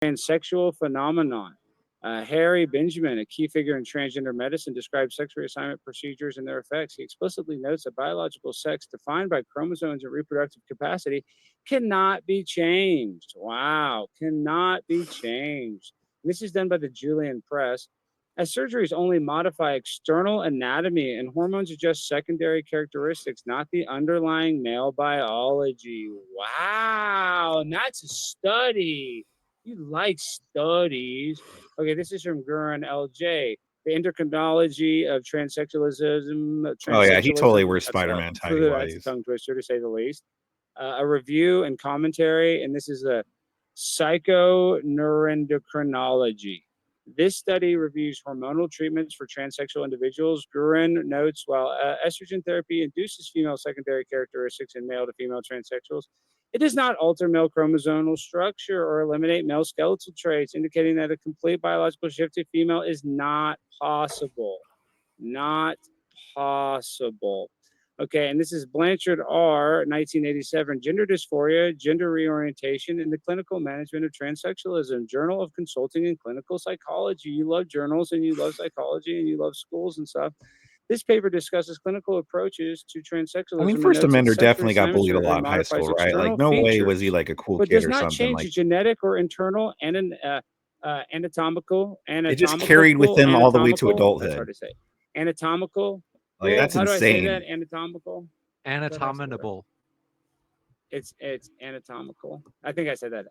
Transsexual phenomenon. Harry Benjamin, a key figure in transgender medicine, describes sex reassignment procedures and their effects. He explicitly notes that biological sex, defined by chromosomes and reproductive capacity, cannot be changed. Wow, cannot be changed. And this is done by the Julian Press. As surgeries only modify external anatomy and hormones adjust secondary characteristics, not the underlying male biology. Wow, and that's a study. You like studies. Okay, this is from Gurin LJ. The endocrinology of transsexualism. Oh yeah, he totally wears That's Spider-Man tidy that's a whities. tongue twister, to say the least. A review and commentary, and this is a psychoneuroendocrinology. This study reviews hormonal treatments for transsexual individuals. Gurin notes while estrogen therapy induces female secondary characteristics in male to female transsexuals, it does not alter male chromosomal structure or eliminate male skeletal traits, indicating that a complete biological shift to female is not possible. Not possible. Okay, and this is Blanchard R., 1987, Gender Dysphoria, Gender Reorientation, and the Clinical Management of Transsexualism, Journal of Consulting and Clinical Psychology. You love journals and you love psychology and you love schools and stuff. This paper discusses clinical approaches to transsexualism. I mean, First Amender definitely got bullied a lot in high school, right? Like, no way was he like a cool but kid does or not something. change Like, genetic or internal and anatomical. it just carried with him all the way to adulthood. That's hard to say. Anatomical. Like, that's how insane. do I say that? Anatomical. Anatominable. It's anatomical. I think I said that.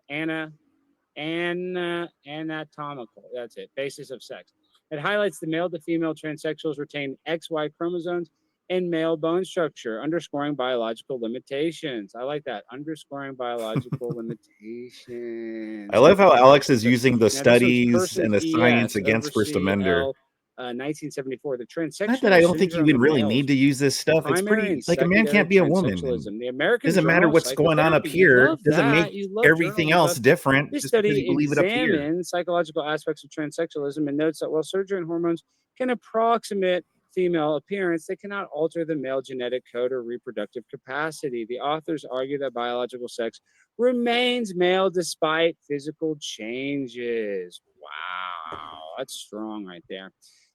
Anatomical. That's it. Basis of sex. It highlights the male to female transsexuals retain XY chromosomes and male bone structure, underscoring biological limitations. I like that. Underscoring biological limitations. I love how Alex is using the studies and the science against First Amender. 1974. The transsexual. Not that I don't think you even really need to use this stuff. It's pretty like a man can't be a woman. It doesn't matter what's going on up here. It doesn't make everything else different. This just because study you believe it up here. examines psychological aspects of transsexualism and notes that while surgery and hormones can approximate female appearance, they cannot alter the male genetic code or reproductive capacity. The authors argue that biological sex remains male despite physical changes. Wow, that's strong right there.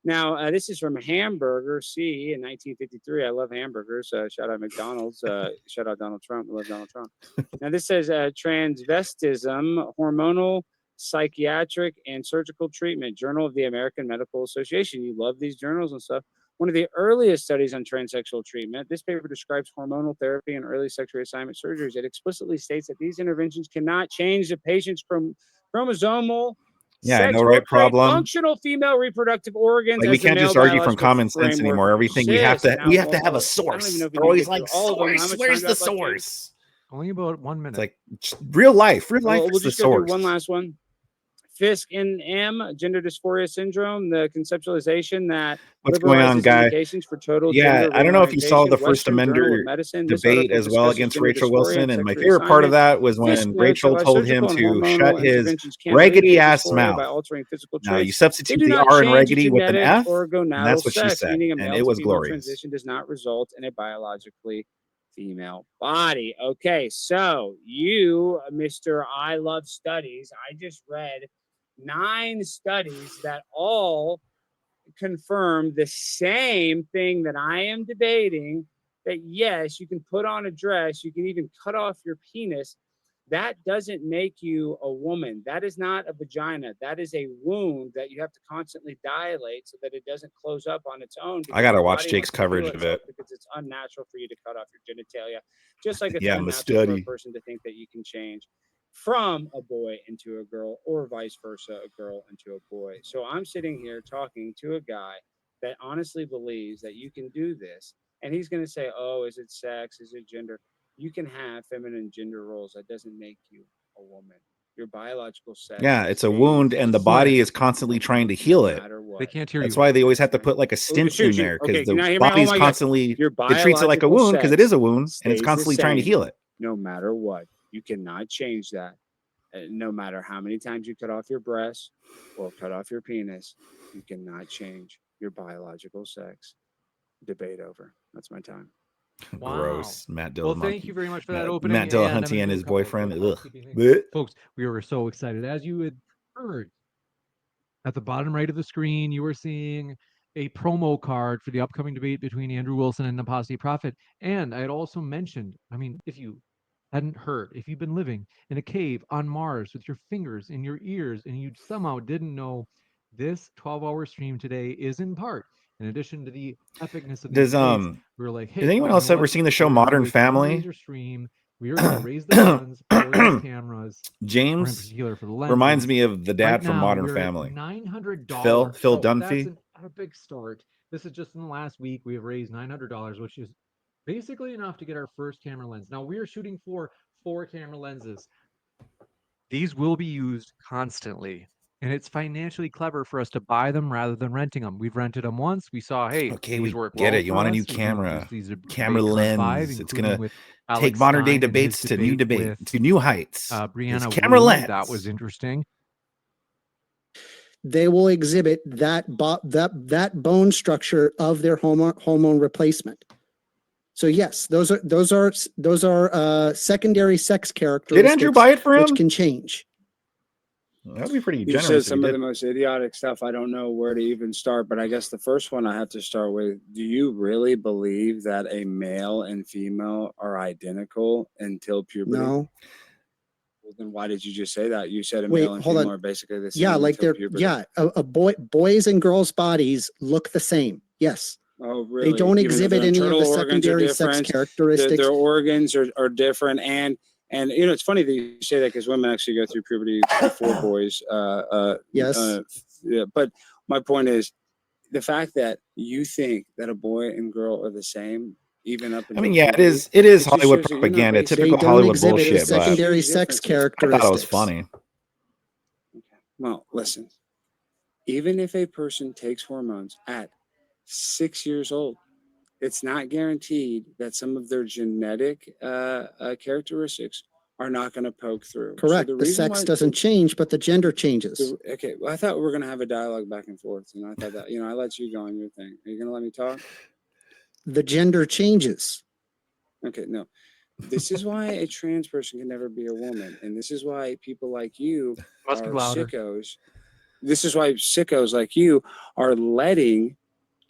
Now, this is from Hamburger C in 1953. I love hamburgers. Shout out McDonald's. Shout out Donald Trump. I love Donald Trump. Now, this says transvestism, hormonal, psychiatric, and surgical treatment, Journal of the American Medical Association. You love these journals and stuff. One of the earliest studies on transsexual treatment. This paper describes hormonal therapy and early sex reassignment surgeries. It explicitly states that these interventions cannot change the patient's chromosomal I know, right? Problem. Functional female reproductive organs. Like, we can't just argue from common sense anymore. Everything we have to have a source. They're always like, source. Where's the source? Only about 1 minute. It's like real life. Real life we'll is the just go source. One last one. Fisk NM, gender dysphoria syndrome, the conceptualization that what's going on, guy? For total I don't know if you saw the First Amender debate as well against Rachel Wilson, and my favorite part of that was when Rachel told him to shut his raggedy ass mouth. Now you substitute the R in raggedy with an F, and that's what she said, and it was glorious. Transition does not result in a biologically female body. Okay, so you, Mr. I Love Studies, I just read 9 studies that all confirm the same thing that I am debating, that yes, you can put on a dress, you can even cut off your penis. That doesn't make you a woman. That is not a vagina. That is a wound that you have to constantly dilate so that it doesn't close up on its own. I gotta watch Jake's coverage of it because it's unnatural for you to cut off your genitalia, just like it's unnatural for a person to think that you can change from a boy into a girl or vice versa, a girl into a boy. So I'm sitting here talking to a guy that honestly believes that you can do this, and he's going to say, oh, is it sex? Is it gender? You can have feminine gender roles. That doesn't make you a woman. Your biological sex. Yeah, it's a wound, and the body is constantly trying to heal it. They can't hear you. That's why they always have to put like a stint in there, because the body's constantly, it treats it like a wound because it is a wound, and it's constantly trying to heal it. No matter what, you cannot change that. No matter how many times you cut off your breast or cut off your penis, you cannot change your biological sex. Debate over. That's my time. Wow. Gross. Matt Dillahunty. Well, thank you very much for that opening. Matt Dillahunty and his boyfriend. Folks, we were so excited. As you had heard, at the bottom right of the screen, you are seeing a promo card for the upcoming debate between Andrew Wilson and Apostate Prophet. And I had also mentioned, I mean, if you hadn't heard, if you've been living in a cave on Mars with your fingers in your ears and you somehow didn't know, this 12-hour stream today is in part, in addition to the epicness of these debates, we were like, hey, has anyone else ever seen the show Modern Family? Stream. We are going to raise the funds for these cameras. James, in particular for the lenses. reminds me of the dad right from now, Modern we're Family. $900. Phil Dunphy. That's a big start. This is just in the last week. We have raised $900, which is basically enough to get our first camera lens. Now we are shooting for 4 camera lenses. These will be used constantly, and it's financially clever for us to buy them rather than renting them. We've rented them once. We saw, hey, okay, these we work get well it. You want a new us. camera, These camera lens. It's gonna take Alex modern day Stein and debates his to new debate to new heights. Brianna camera Wu, lens. that was interesting. They will exhibit that bone structure of their hormone replacement. So yes, those are secondary sex characteristics. Did Andrew buy it for him? Which can change. That'd be pretty You generous. said some of the most idiotic stuff. I don't know where to even start, but I guess the first one I have to start with, do you really believe that a male and female are identical until puberty? No. Well, then why did you just say that? You said a Wait, male and hold female on. are basically the same. Yeah, like until they're puberty. boys and girls' bodies look the same. Yes. Oh, really? They don't Even though exhibit their any of the internal organs are secondary sex different, characteristics. Their organs are different, and you know it's funny that you say that because women actually go through puberty before boys. Yes. Yeah, but my point is the fact that you think that a boy and girl are the same, even up until yeah, puberty, it is just Hollywood shows that you're not propaganda, basic. typical They don't Hollywood exhibit bullshit. But secondary sex differences. I characteristics. thought it was funny. Okay. Well, listen. Even if a person takes hormones at 6 years old, it's not guaranteed that some of their genetic characteristics are not going to poke through. Correct. So the sex doesn't change, but the gender changes. Okay. Well, I thought we were going to have a dialogue back and forth. You know, I thought that, I let you go on your thing. Are you going to let me talk? The gender changes. Okay. No. This is why a trans person can never be a woman. And this is why people like you are sickos. This is why sickos like you are letting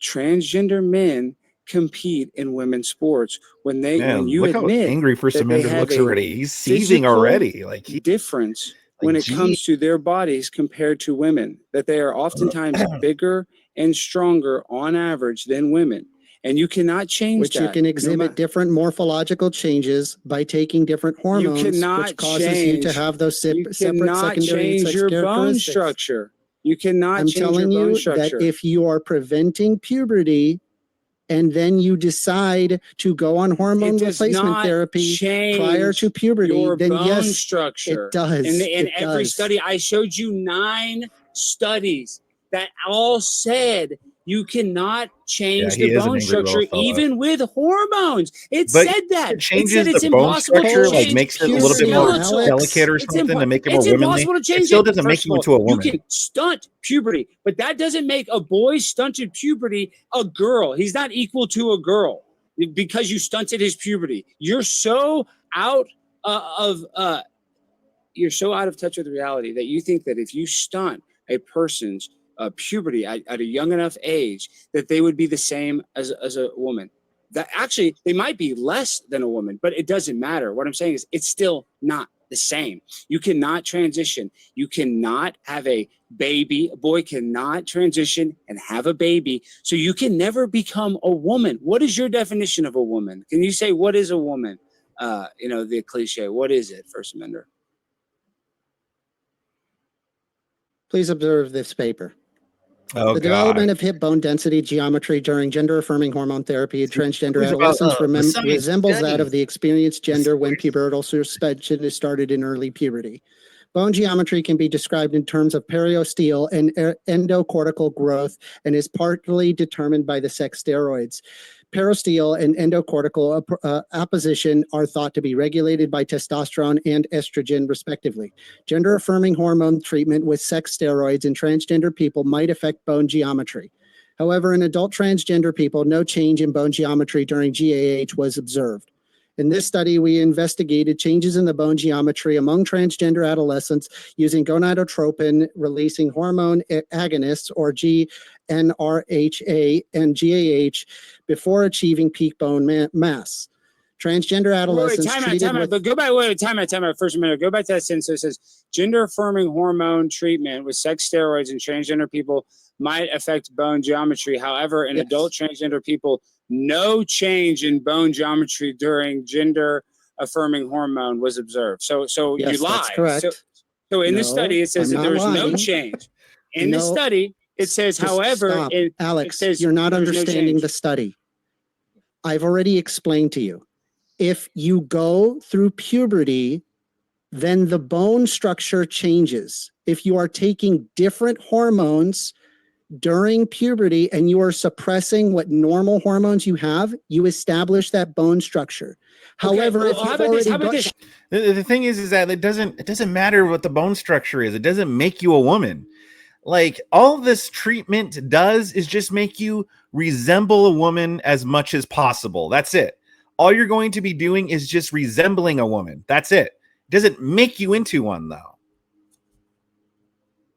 transgender men compete in women's sports when you look admit how angry First Amendment looks already. He's seething already. Like difference when it comes to their bodies compared to women, that they are oftentimes bigger and stronger on average than women. And you cannot change which that. You can exhibit different morphological changes by taking different hormones, which causes you to have those separate secondary change sex your bone characteristics. structure. You cannot I'm change telling your bone you structure. that if you are preventing puberty and then you decide to go on hormone replacement therapy prior to puberty, then yes, structure. It does. In every study, I showed you 9 studies that all said you cannot change the bone structure even with hormones. It said that. It changes said it's the bone impossible structure, to change like makes it a little bit more delicate or something to make it more womanly. It's impossible to change it still doesn't make you into a woman. You can stunt puberty, but that doesn't make a boy stunted puberty a girl. He's not equal to a girl because you stunted his puberty. You're so out of touch with reality that you think that if you stunt a person's puberty at a young enough age, that they would be the same as a woman. That actually they might be less than a woman, but it doesn't matter. What I'm saying is it's still not the same. You cannot transition. You cannot have a baby. A boy cannot transition and have a baby. So you can never become a woman. What is your definition of a woman? Can you say what is a woman? The cliche. What is it, First Amender? Please observe this paper. Oh, the development of hip bone density geometry during gender-affirming hormone therapy in transgender adolescents resembles that of the experienced gender when pubertal suspension is started in early puberty. Bone geometry can be described in terms of periosteal and endocortical growth and is partly determined by the sex steroids. Periosteal and endocortical apposition are thought to be regulated by testosterone and estrogen, respectively. Gender-affirming hormone treatment with sex steroids in transgender people might affect bone geometry. However, in adult transgender people, no change in bone geometry during GAH was observed. In this study, we investigated changes in the bone geometry among transgender adolescents using gonadotropin releasing hormone agonists, or GnRHA and GAH, before achieving peak bone mass. Transgender adolescents time out. But go back. Time out. First a minute. Go back to that sentence. So it says gender-affirming hormone treatment with sex steroids in transgender people might affect bone geometry. However, in adult transgender people, no change in bone geometry during gender-affirming hormone was observed. So you lied. That's correct. So in this study, it says that there's no change. In the study, it says, however, Alex, it says you're not understanding the study. I've already explained to you. If you go through puberty, then the bone structure changes. If you are taking different hormones during puberty and you are suppressing what normal hormones you have, you establish that bone structure. However, the thing is that it doesn't matter what the bone structure is. It doesn't make you a woman. Like, all this treatment does is just make you resemble a woman as much as possible. That's it. All you're going to be doing is just resembling a woman. That's it. Doesn't make you into one, though.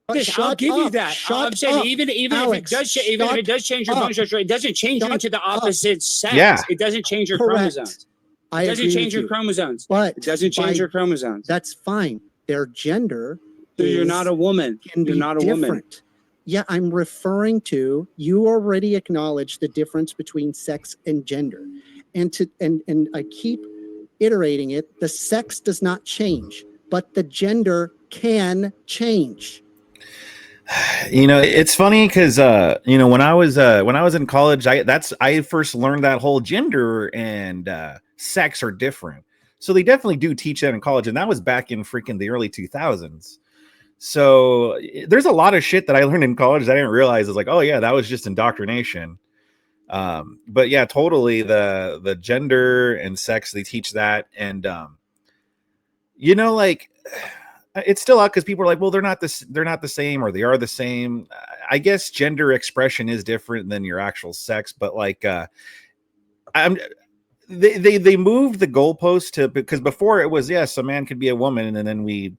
I'll give you that. I'm saying even Alex, if it does change your bone structure, it doesn't change you into the opposite sex. Yeah. It doesn't change your chromosomes. It doesn't change your chromosomes. But it doesn't change your chromosomes. That's fine. Their gender. So you're not a woman. You're not a woman. Yeah, I'm referring to, you already acknowledged the difference between sex and gender. And I keep iterating it. The sex does not change, but the gender can change. You know, it's funny because when I was in college, I first learned that whole gender and sex are different. So they definitely do teach that in college, and that was back in freaking the early 2000s. So there's a lot of shit that I learned in college that I didn't realize. It's like, oh yeah, that was just indoctrination. But yeah, totally, the gender and sex, they teach that. And like, it's still out because people are like, well, they're not the same, or they are the same. I guess gender expression is different than your actual sex, but like they moved the goalpost because before it was, yes, a man could be a woman, and then we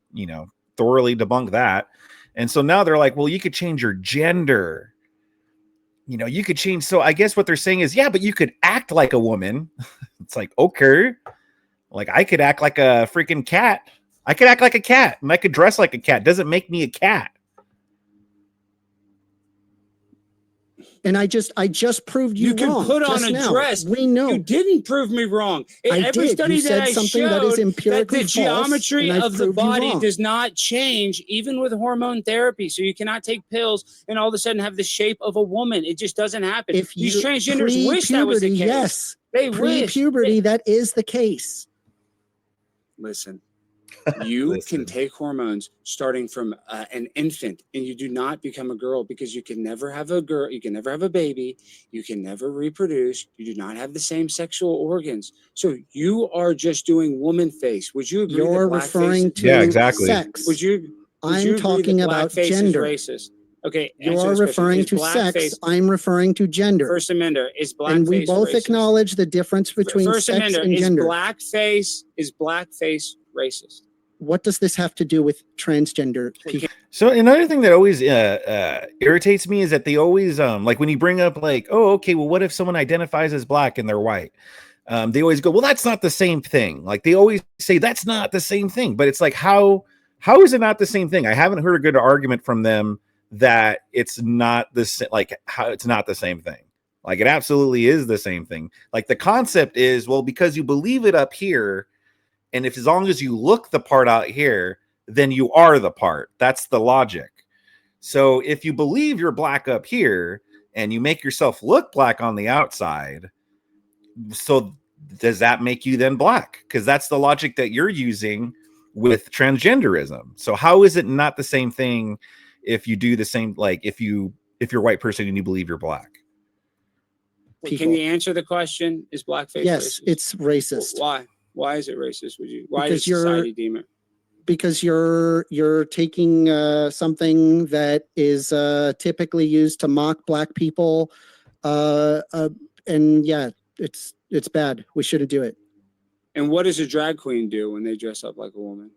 thoroughly debunked that. And so now they're like, well, you could change your gender. You could change. So I guess what they're saying is, yeah, but you could act like a woman. It's like, okay, like I could act like a freaking cat. I could act like a cat, and I could dress like a cat. Doesn't make me a cat. And I just proved you wrong. You can put on a dress. We know. You didn't prove me wrong. In every study that I showed, that the geometry of the body does not change, even with hormone therapy. So you cannot take pills and all of a sudden have the shape of a woman. It just doesn't happen. If these transgenders wish that was the case. Yes. They wish. Pre-puberty, that is the case. Listen. You can take hormones starting from an infant, and you do not become a girl, because you can never have a girl. You can never have a baby. You can never reproduce. You do not have the same sexual organs. So you are just doing woman face. Would you agree? You're referring to sex. Would you? I'm talking about gender. Racist. Okay. You're referring to sex. I'm referring to gender. First Amendment is blackface. And we both acknowledge the difference between sex and gender. Is blackface racist? What does this have to do with transgender people? So another thing that always irritates me is that they always like when you bring up like, oh, okay, well, what if someone identifies as black and they're white? They always go, well, that's not the same thing. Like they always say that's not the same thing. But it's like, how is it not the same thing? I haven't heard a good argument from them that it's not the same. Like how it's not the same thing. Like it absolutely is the same thing. Like the concept is, well, because you believe it up here. And if as long as you look the part out here, then you are the part. That's the logic. So if you believe you're black up here and you make yourself look black on the outside, so does that make you then black? Because that's the logic that you're using with transgenderism. So how is it not the same thing if you do the same, like if you're a white person and you believe you're black? Can you answer the question? Is blackface racist? It's racist. Why? Why is it racist? Why does society deem it? Because you're taking something that is typically used to mock black people, and yeah, it's bad. We shouldn't do it. And what does a drag queen do when they dress up like a woman?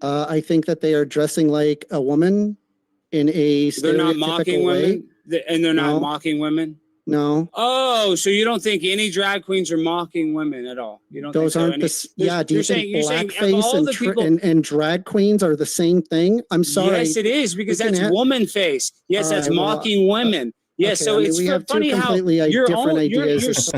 I think that they are dressing like a woman in a stereotypical They're not mocking way. women, and they're not mocking women. No. Oh, so you don't think any drag queens are mocking women at all? You don't? Those think aren't so? yeah. Do you think blackface and drag queens are the same thing? I'm sorry. Yes, it is, because that's woman face. Yes, that's mocking women. Yes, okay, so it's we have funny two completely different ideas.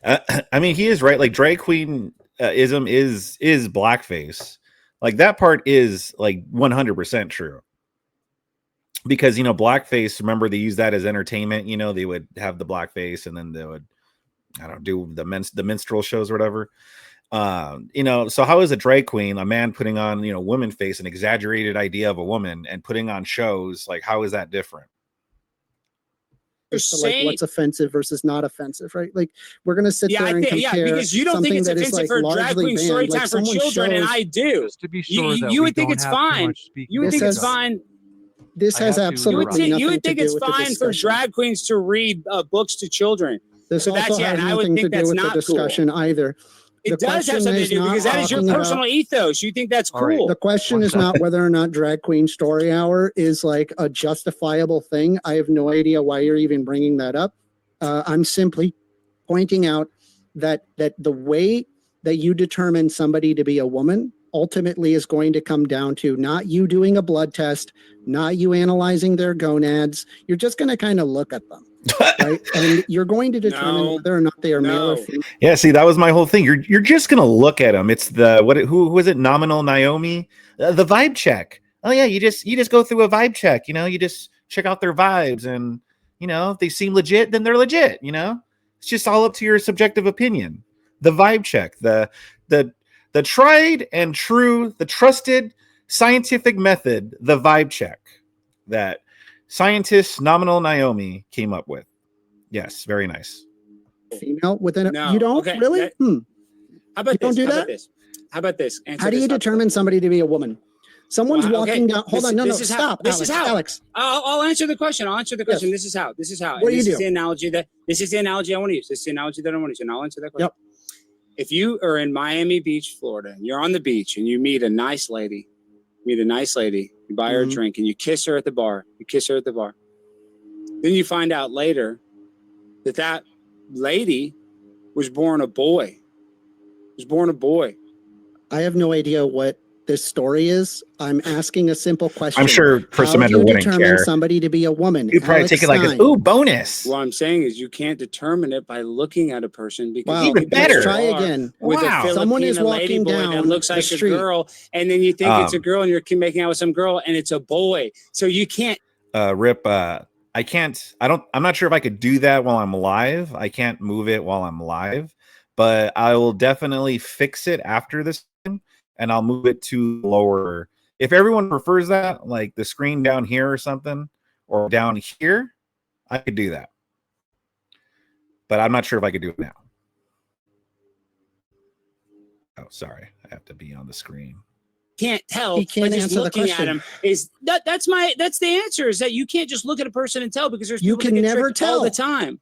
I mean, he is right. Like drag queen ism is blackface. Like that part is like 100% true. Because, you know, blackface, remember they use that as entertainment. You know, they would have the blackface and then they would, I don't know, do the minstrel shows or whatever. You know, so how is a drag queen, a man putting on, you know, woman face, an exaggerated idea of a woman and putting on shows? Like, how is that different? So like what's offensive versus not offensive, right? Like we're gonna sit there and compare. Yeah, because you don't think it's offensive for drag queen story time for children, and I do. To be sure, you would think it's fine. You would think it's fine. This has absolutely nothing to do with the discussion. You would think it's fine for drag queens to read books to children. This also has nothing to do with the discussion either. It does have something to do, because that is your personal ethos. You think that's cool. Right. The question is not whether or not Drag Queen Story Hour is like a justifiable thing. I have no idea why you're even bringing that up. I'm simply pointing out that the way that you determine somebody to be a woman ultimately is going to come down to not you doing a blood test, not you analyzing their gonads. You're just going to kind of look at them. Right? And you're going to determine whether or not they are male or female. Yeah, see, that was my whole thing. You're just gonna look at them. It's the who was it? Nominal Naomi, the vibe check. Oh yeah, you just go through a vibe check. You know, you just check out their vibes, and you know if they seem legit, then they're legit. You know, it's just all up to your subjective opinion. The vibe check, the tried and true, the trusted scientific method, the vibe check that scientist Nominal Naomi came up with. Yes, very nice. Female within you don't really? How about you this? Don't do that? How about this? How do you determine somebody to be a woman? Someone's walking down. Hold on, no, stop. This is how. Alex. I'll answer the question. Yes. This is how. What do you do? This is the analogy I want to use. This is the analogy that I want to use, and I'll answer that question. Yep. If you are in Miami Beach, Florida, and you're on the beach and you meet a nice lady, you buy her a drink and you kiss her at the bar. Then you find out later that lady was born a boy. I have no idea what this story is. I'm asking a simple question. I'm sure First Amendment wouldn't care. How do you determine somebody to be a woman? You'd probably take it like, ooh, bonus. What I'm saying is you can't determine it by looking at a person, because even better. Let's try again. Someone is walking down that looks like a girl, and then you think it's a girl, and you're making out with some girl, and it's a boy. So you can't. Rip. I can't. I'm not sure if I could do that while I'm alive. I can't move it while I'm alive, but I will definitely fix it after this. And I'll move it to lower. If everyone prefers that, like the screen down here or something, or down here, I could do that. But I'm not sure if I could do it now. Oh, sorry. I have to be on the screen. Can't tell. He can't answer the question. At him is that's the answer, is that you can't just look at a person and tell, because there's you can never tell all the time.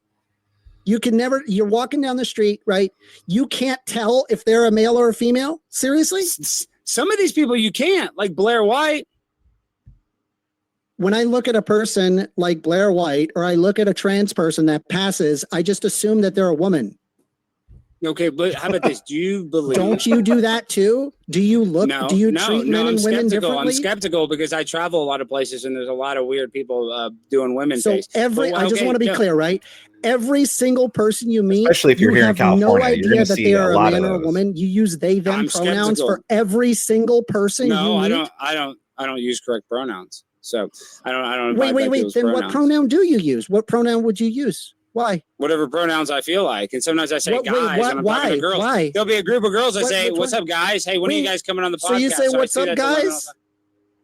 You can never, you're walking down the street, right? You can't tell if they're a male or a female? Seriously? Some of these people you can't, like Blair White. When I look at a person like Blair White, or I look at a trans person that passes, I just assume that they're a woman. Okay, but how about this? Do you believe? Don't you do that too? Do you look? Do you treat men and women differently? I'm skeptical, because I travel a lot of places and there's a lot of weird people doing women face. I just want to be clear, right? Every single person you meet, especially if you're here in California, no idea that they are a man or a woman. You use they them pronouns for every single person. No, I don't use correct pronouns. So I don't. Wait. Then what pronoun do you use? What pronoun would you use? Why? Whatever pronouns I feel like. And sometimes I say guys, and I'm talking to girls. Why? There'll be a group of girls. I say, what's up, guys? Hey, when are you guys coming on the podcast? So you say, what's up, guys?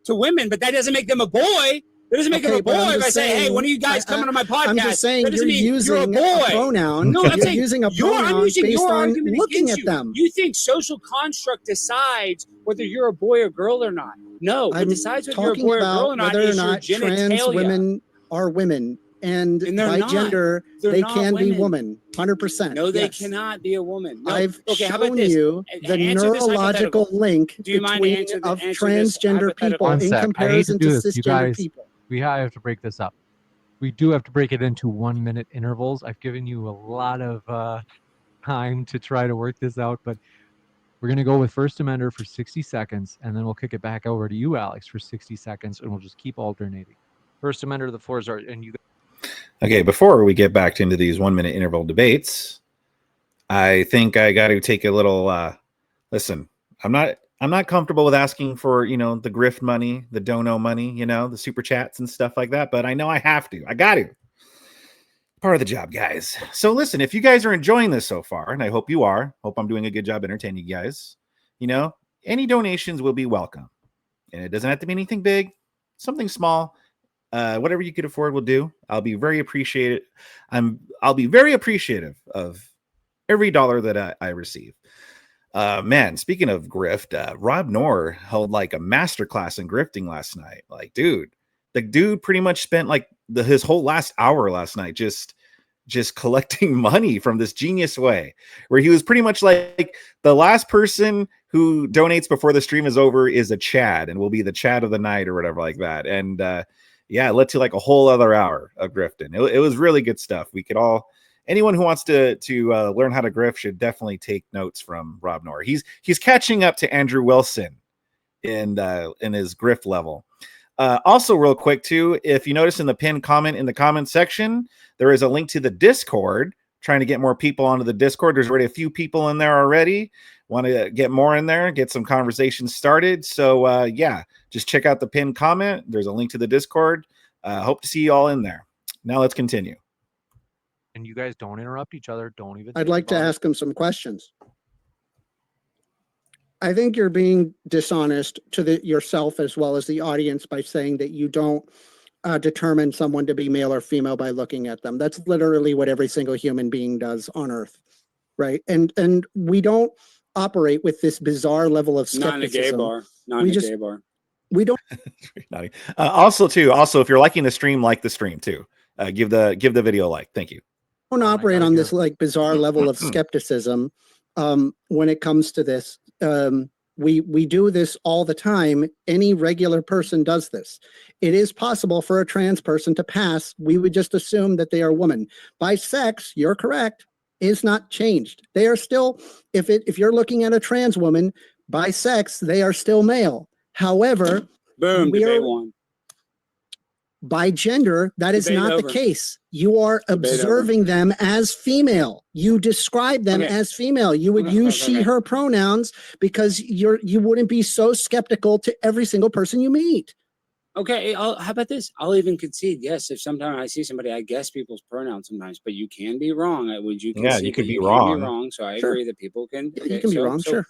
To women, but that doesn't make them a boy. That doesn't make them a boy if I say, hey, when are you guys coming on my podcast? I'm just saying you're using a pronoun. No, I'm saying using a pronoun based on looking at them. You think social construct decides whether you're a boy or girl or not? No, what decides whether you're a boy or girl or not is your genitalia. Trans women are women. And they're by not. gender, They're they not can be women. woman, 100%. No, they yes. cannot be a woman. No. I've Okay, how shown about this? you the Answer this neurological hypothetical. link Do you mind between answer of answer this transgender people One in sec. I hate to comparison do to this, you cisgender guys. people. We have to break this up. We do have to break it into 1 minute intervals. I've given you a lot of time to try to work this out, but we're going to go with First Amender for 60 seconds, and then we'll kick it back over to you, Alex, for 60 seconds, and we'll just keep alternating. First Amender, the floor is ours, and you. Okay, before we get back into these 1 minute interval debates, I think I got to take a little. Listen, I'm not comfortable with asking for the grift money, the dono money, the super chats and stuff like that. But I know I have to. I got to. Part of the job, guys. So listen, if you guys are enjoying this so far, and I hope you are, hope I'm doing a good job entertaining you guys. Any donations will be welcome, and it doesn't have to be anything big, something small. Whatever you could afford will do. I'll be very appreciative of every dollar that I receive. Man, speaking of grift, Rob Knorr held like a masterclass in grifting last night. Like, dude, the dude pretty much spent like his whole last hour last night just collecting money from this genius way, where he was pretty much like the last person who donates before the stream is over is a Chad and will be the Chad of the night or whatever like that. And yeah, it led to like a whole other hour of grifting. It was really good stuff. We could all, anyone who wants to learn how to grift should definitely take notes from Rob Knorr. He's catching up to Andrew Wilson in his grift level. Also, real quick too, if you notice in the pinned comment in the comment section, there is a link to the Discord. Trying to get more people onto the Discord. There's already a few people in there already. Want to get more in there, get some conversations started. So yeah, just check out the pinned comment. There's a link to the Discord. Hope to see you all in there. Now let's continue. And you guys don't interrupt each other. Don't even. I'd like to ask him some questions. I think you're being dishonest to yourself as well as the audience by saying that you don't determine someone to be male or female by looking at them. That's literally what every single human being does on Earth, right? And we don't operate with this bizarre level of skepticism. Not in a gay bar. Not in a gay bar. We don't. Also, if you're liking the stream, like the stream too. Give the video a like. Thank you. Don't operate on this like bizarre level of skepticism when it comes to this. We do this all the time. Any regular person does this. It is possible for a trans person to pass. We would just assume that they are a woman. By sex, you're correct, is not changed. They are still, if you're looking at a trans woman, by sex, they are still male. However, boom, debate one. By gender, that is not the case. You are observing them as female. You describe them as female. You would use she, her pronouns because you wouldn't be so skeptical to every single person you meet. Okay, how about this? I'll even concede, yes, if sometimes I see somebody, I guess people's pronouns sometimes, but you can be wrong. Would you concede? Yeah, you could be wrong. wrong. Can be wrong, so I agree that people can. Okay, you can be wrong, sure.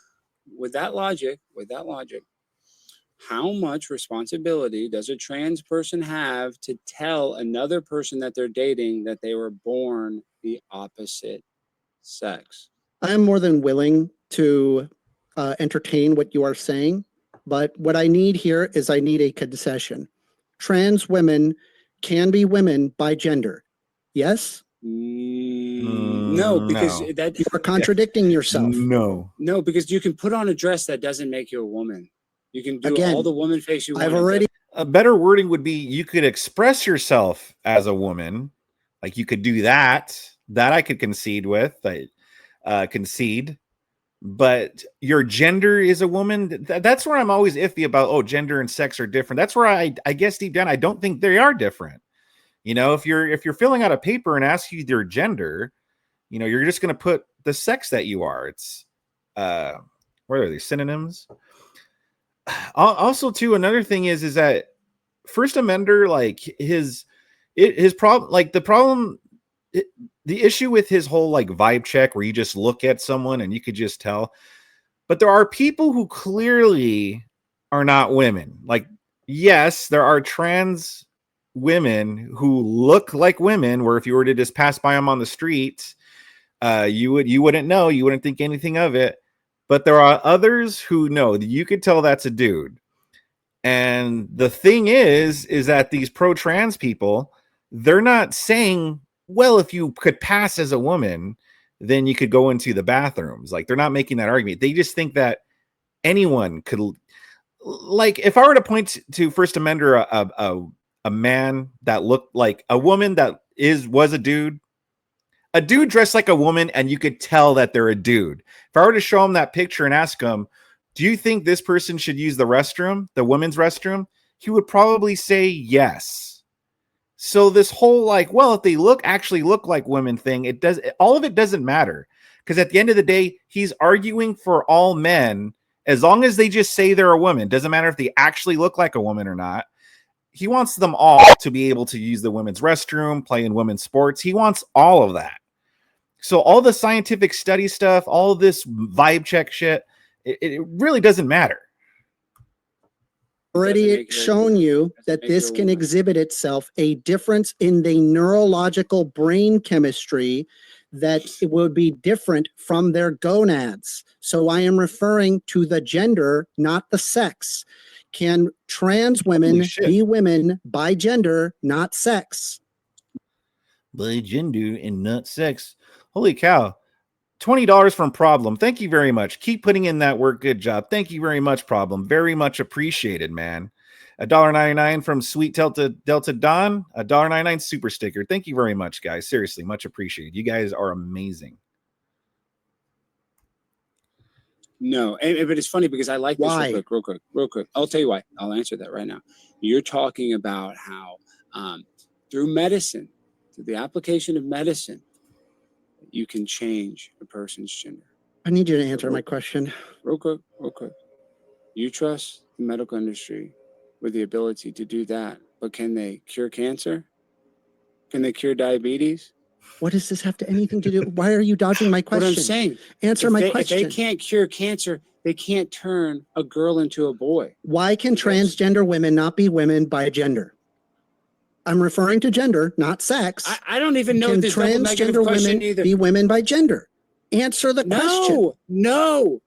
With that logic, how much responsibility does a trans person have to tell another person that they're dating that they were born the opposite sex? I am more than willing to entertain what you are saying, but what I need here is I need a concession. Trans women can be women by gender. Yes? No, because that you are contradicting yourself. No, because you can put on a dress that doesn't make you a woman. You can do all the woman face you want. I've already. A better wording would be you could express yourself as a woman, like you could do that. That I could concede with. But your gender is a woman. That's where I'm always iffy about. Oh, gender and sex are different. That's where I guess deep down I don't think they are different. If you're filling out a paper and ask you your gender, you're just going to put the sex that you are. It's what are these synonyms? Also, too, another thing is that First Amender, like his problem, like the issue with his whole like vibe check where you just look at someone and you could just tell, but there are people who clearly are not women. Like, yes, there are trans women who look like women where if you were to just pass by them on the street, you wouldn't know, you wouldn't think anything of it. But there are others who know that you could tell that's a dude. And the thing is that these pro-trans people, they're not saying, well, if you could pass as a woman, then you could go into the bathrooms. Like, they're not making that argument. They just think that anyone could, like, if I were to point to First Amender a man that looked like a woman that was a dude dressed like a woman, and you could tell that they're a dude. If I were to show him that picture and ask him, do you think this person should use the restroom, the women's restroom? He would probably say yes. So this whole, like, well, if they actually look like women thing, all of it doesn't matter. Because at the end of the day, he's arguing for all men, as long as they just say they're a woman. Doesn't matter if they actually look like a woman or not. He wants them all to be able to use the women's restroom, play in women's sports. He wants all of that. So all the scientific study stuff, all of this vibe check shit, it really doesn't matter. Already shown you that this can exhibit itself a difference in the neurological brain chemistry that it would be different from their gonads. So I am referring to the gender, not the sex. Can trans women be women by gender, not sex? By gender and not sex. Holy cow. $20 from Problem. Thank you very much. Keep putting in that work. Good job. Thank you very much, Problem. Very much appreciated, man. $1.99 from Sweet Delta Don. $1.99 super sticker. Thank you very much, guys. Seriously, much appreciated. You guys are amazing. No, but it's funny because I like this real quick. I'll tell you why. I'll answer that right now. You're talking about how through medicine, through the application of medicine, you can change a person's gender. I need you to answer my question. Real quick. You trust the medical industry with the ability to do that, but can they cure cancer? Can they cure diabetes? What does this have to anything to do? Why are you dodging my question? What I'm saying. Answer my question. If they can't cure cancer, they can't turn a girl into a boy. Why can transgender women not be women by gender? I'm referring to gender, not sex. I don't even know if this transgender women either. Be women by gender. Answer the question. No.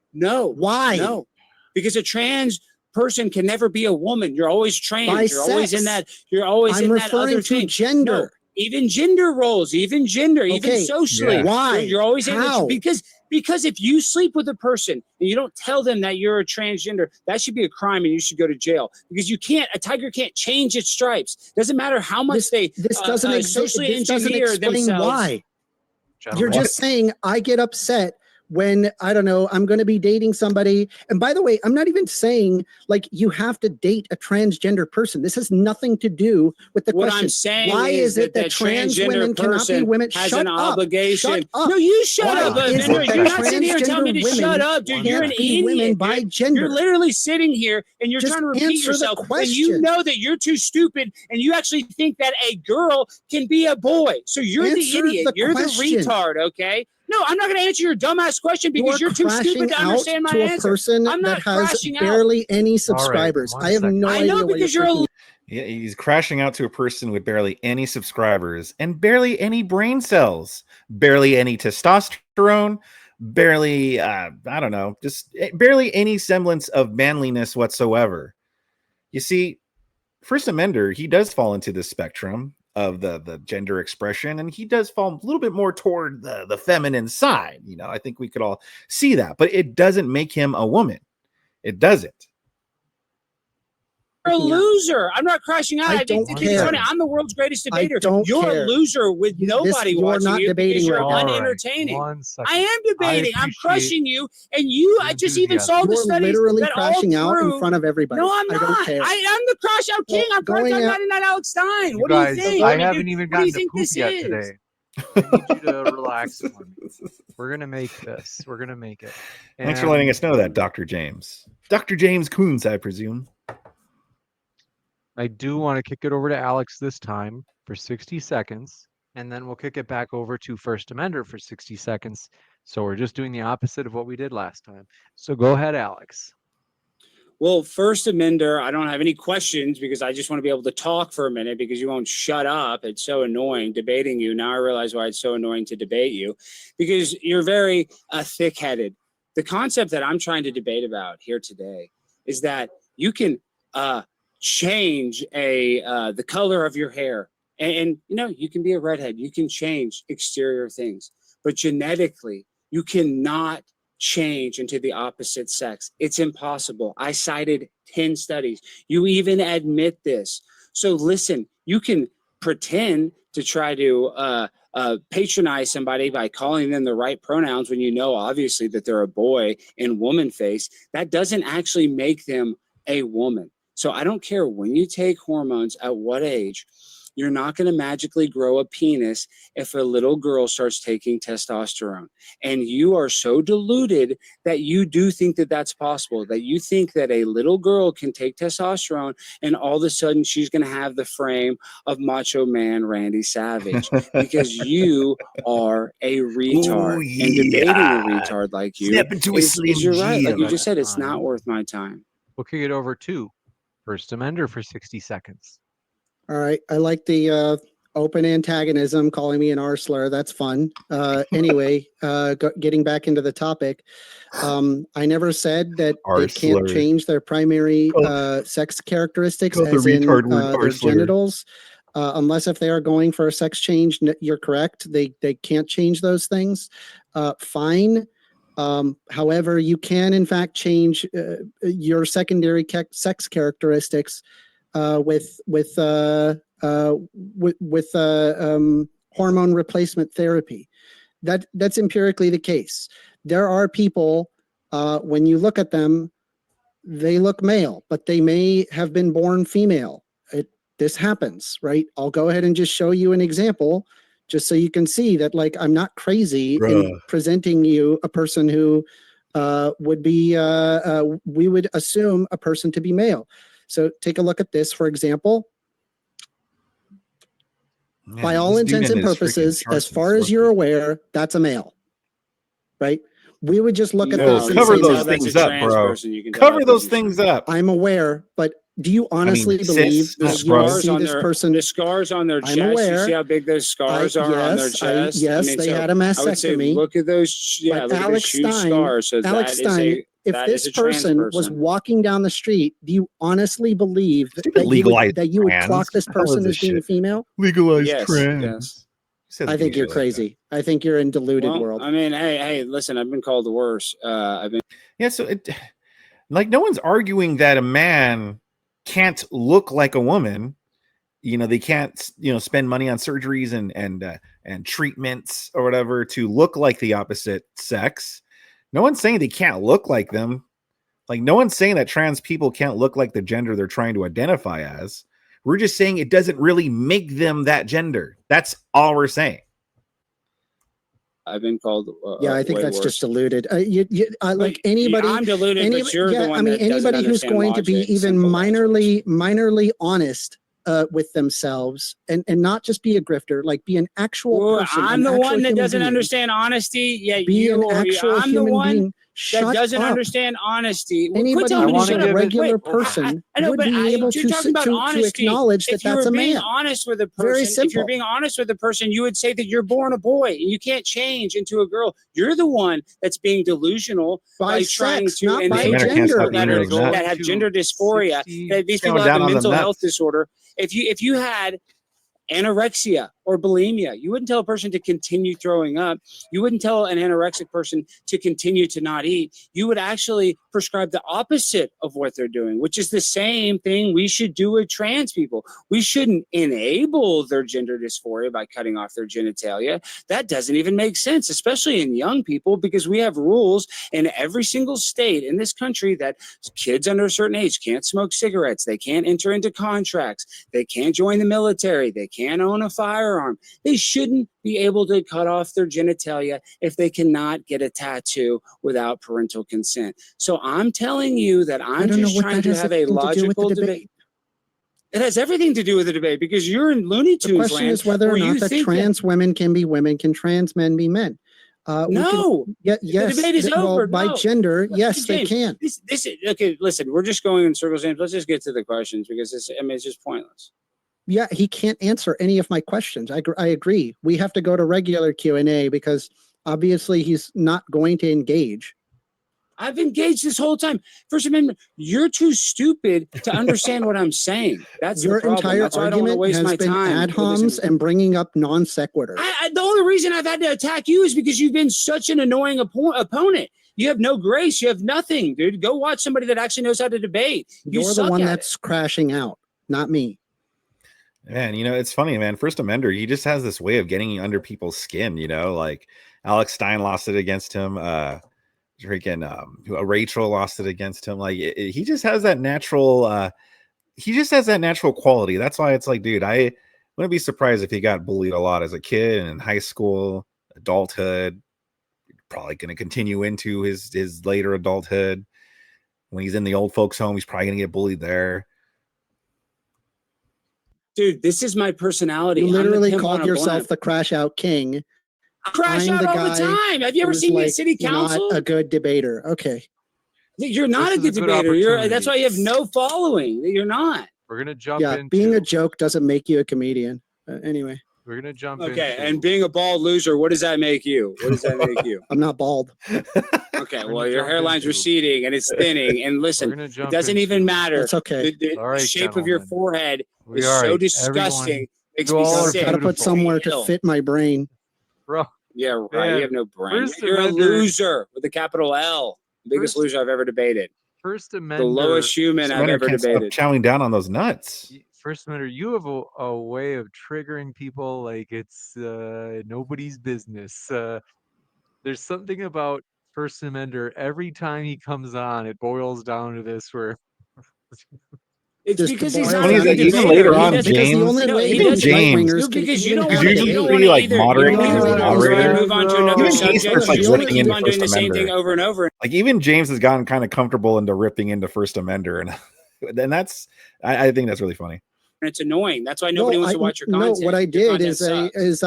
Why? No. Because a trans person can never be a woman. You're always trans. By you're always sex. in that. You're always I'm in that other referring to thing. gender. No, even gender roles, even socially. Yeah. Why? You're always How? Because if you sleep with a person and you don't tell them that you're a transgender, that should be a crime and you should go to jail. Because a tiger can't change its stripes. Doesn't matter how much this doesn't socially this doesn't engineer explain themselves. why. Gentlemen. You're just saying I get upset when, I don't know, I'm going to be dating somebody. And by the way, I'm not even saying like you have to date a transgender person. This has nothing to do with the question. I'm saying why is it that trans women cannot be women? Has Shut an up. obligation. Shut up. No, you shut up. Why is it You're that not sitting here telling me to transgender shut up, dude. women You're an can't be women idiot. by gender? You're literally sitting here and you're Just trying to repeat answer the yourself. And question. you know that you're too stupid and you actually think that a girl can be a boy. So you're the Answer idiot. the You're question. the retard, okay? No, I'm not going to answer your dumbass question because you're too stupid to understand my to answer. a person I'm not that has crashing out. barely any subscribers. One I have second. no I idea know what because you're you're a talking Yeah, he's crashing out to a person with barely any subscribers and barely any brain cells, barely any testosterone, barely, I don't know, just barely any semblance of manliness whatsoever. You see, First Amender, he does fall into the spectrum of the gender expression, and he does fall a little bit more toward the feminine side. You know, I think we could all see that, but it doesn't make him a woman. It doesn't. You're a loser. I'm not crashing out. I don't care. I'm the world's greatest debater. don't You're care. a loser with nobody you're watching not you debating because you're right now. unentertaining. One second. I am debating. I'm crushing you, and you. I just even saw the You're studies literally that all crashing out in prove. front of everybody. No, I'm I not. don't care. I'm the crash out king. I'm Going crash out out- 99 Alex Stein. You What guys, do you think? I haven't even What do you gotten to think poop this yet is? today. I need you to relax on me. We're gonna make this. We're gonna make it. Thanks for letting us know that, Dr. James. Dr. James Coons, I presume. I do want to kick it over to Alex this time for 60 seconds, and then we'll kick it back over to First Amender for 60 seconds. So we're just doing the opposite of what we did last time. So go ahead, Alex. Well, First Amender, I don't have any questions because I just want to be able to talk for a minute because you won't shut up. It's so annoying debating you. Now I realize why it's so annoying to debate you because you're very thick-headed. The concept that I'm trying to debate about here today is that you can change the color of your hair And you know, you can be a redhead, you can change exterior things, but genetically, you cannot change into the opposite sex. It's impossible. I cited 10 studies. You even admit this. So listen, you can pretend to try to patronize somebody by calling them the right pronouns when you know obviously that they're a boy in woman face. That doesn't actually make them a woman. So I don't care when you take hormones at what age, you're not going to magically grow a penis if a little girl starts taking testosterone. And you are so deluded that you do think that that's possible, that you think that a little girl can take testosterone and all of a sudden she's going to have the frame of Macho Man Randy Savage, because you are a retard. Ooh, and debating yeah. a retard like you Step into a Slim is you're right. Like you Jim. just said, it's not worth my time. We'll kick it over to First Amender for 60 seconds. All right. I like the open antagonism, calling me an R slur. That's fun. Anyway, getting back into the topic. I never said that they can't change their primary sex characteristics, as in their genitals. Unless if they are going for a sex change, you're correct. They can't change those things. Fine. However, you can in fact change your secondary sex characteristics with hormone replacement therapy. That's empirically the case. There are people, when you look at them, they look male, but they may have been born female. This happens, right? I'll go ahead and just show you an example, just so you can see that, like, I'm not crazy in presenting you a person who would be, we would assume a person to be male. So take a look at this, for example. Man, by all intents and purposes, as far as you're aware, that's a male, right? We would just look at this and cover say, those things up, bro. Cover those things up. I'm aware, but do you honestly believe that you see this person? The scars on their chest. I'm aware. You see how big those scars are on their chest? Yes, they had a mastectomy. I would say, look at those. Yeah, look at those huge scars. So Alex Stein, if this person was walking down the street, do you honestly believe that you would clock this person as being female? Legalize trans. Yes. I think you're crazy. I think you're in deluded world. I mean, hey, listen, I've been called the worst. So like, no one's arguing that a man can't look like a woman. You know, they can't, spend money on surgeries and treatments or whatever to look like the opposite sex. No one's saying they can't look like them. Like, no one's saying that trans people can't look like the gender they're trying to identify as. We're just saying it doesn't really make them that gender. That's all we're saying. I've been called. I think that's worse. Just deluded. Like anybody, I'm deluded, but you're the one. I mean, anybody who's going to be even minorly honest with themselves and not just be a grifter, like be an actual person. I'm the one that doesn't understand honesty. Yeah, I'm the one that doesn't understand honesty. Anybody who's a regular person would be able to acknowledge that that's a man. Honest with a person, very simple. If you're being honest with a person, you would say that you're born a boy and you can't change into a girl. You're the one that's being delusional by trying to not by gender. That have gender dysphoria. That these people have a mental health disorder. If you had anorexia or bulimia, you wouldn't tell a person to continue throwing up. You wouldn't tell an anorexic person to continue to not eat. You would actually prescribe the opposite of what they're doing, which is the same thing we should do with trans people. We shouldn't enable their gender dysphoria by cutting off their genitalia. That doesn't even make sense, especially in young people, because we have rules in every single state in this country that kids under a certain age can't smoke cigarettes. They can't enter into contracts. They can't join the military. They can't own a firearm. They shouldn't be able to cut off their genitalia if they cannot get a tattoo without parental consent. So I'm telling you that I'm just trying to have a logical debate. It has everything to do with the debate, because you're in Looney Tunes land. The question is whether or not that trans women can be women. Can trans men be men? No. Yes. The debate is over. By gender, yes, they can. This okay, listen, we're just going in circles, James. Let's just get to the questions, because it's just pointless. Yeah, he can't answer any of my questions. I agree. We have to go to regular Q&A because obviously he's not going to engage. I've engaged this whole time. First Amendment, you're too stupid to understand what I'm saying. That's your the problem. entire That's why I don't want to argument waste my has been time. ad homs and bringing up non sequiturs. The only reason I've had to attack you is because you've been such an annoying opponent. You have no grace. You have nothing, dude. Go watch somebody that actually knows how to debate. You're the one that's crashing out, not me. Man, you know, it's funny, man. First Amender, he just has this way of getting under people's skin, you know, like Alex Stein lost it against him. Rachel lost it against him. Like he just has that natural, quality. That's why it's like, dude, I wouldn't be surprised if he got bullied a lot as a kid and in high school, adulthood, probably going to continue into his later adulthood. When he's in the old folks home, he's probably going to get bullied there. Dude, this is my personality. You literally called yourself the crash out king. I crash out all the time. Have you ever seen me at city council? Not a good debater. Okay. You're not a good debater. That's why you have no following. You're not. We're going to jump into... being a joke doesn't make you a comedian. Anyway. We're going to jump Okay, and being a bald loser, what does that make you? What does that make you? I'm not bald. Okay, well, your hairline's receding and it's thinning. And listen, it doesn't even matter. It's okay. The shape of your forehead is so disgusting. Makes me sick. Got to put somewhere to fit my brain. Bro. Yeah, right. Man, you have no brain. You're a loser with a capital L. Biggest loser I've ever debated. First Amendment. The lowest human I've ever debated. Chowing down on those nuts. First Amendment, you have a way of triggering people like it's nobody's business. There's something about First Amendment. Every time he comes on, it boils down to this where... It's just because he's not even later on, James. Because you don't want to be like moderate. Move on to another subject. Starts like ripping into doing the same thing over and over. Like even James has gotten kind of comfortable into ripping into First Amendment, and that's I think that's really funny. It's annoying. That's why nobody wants to watch your content. No, what I did is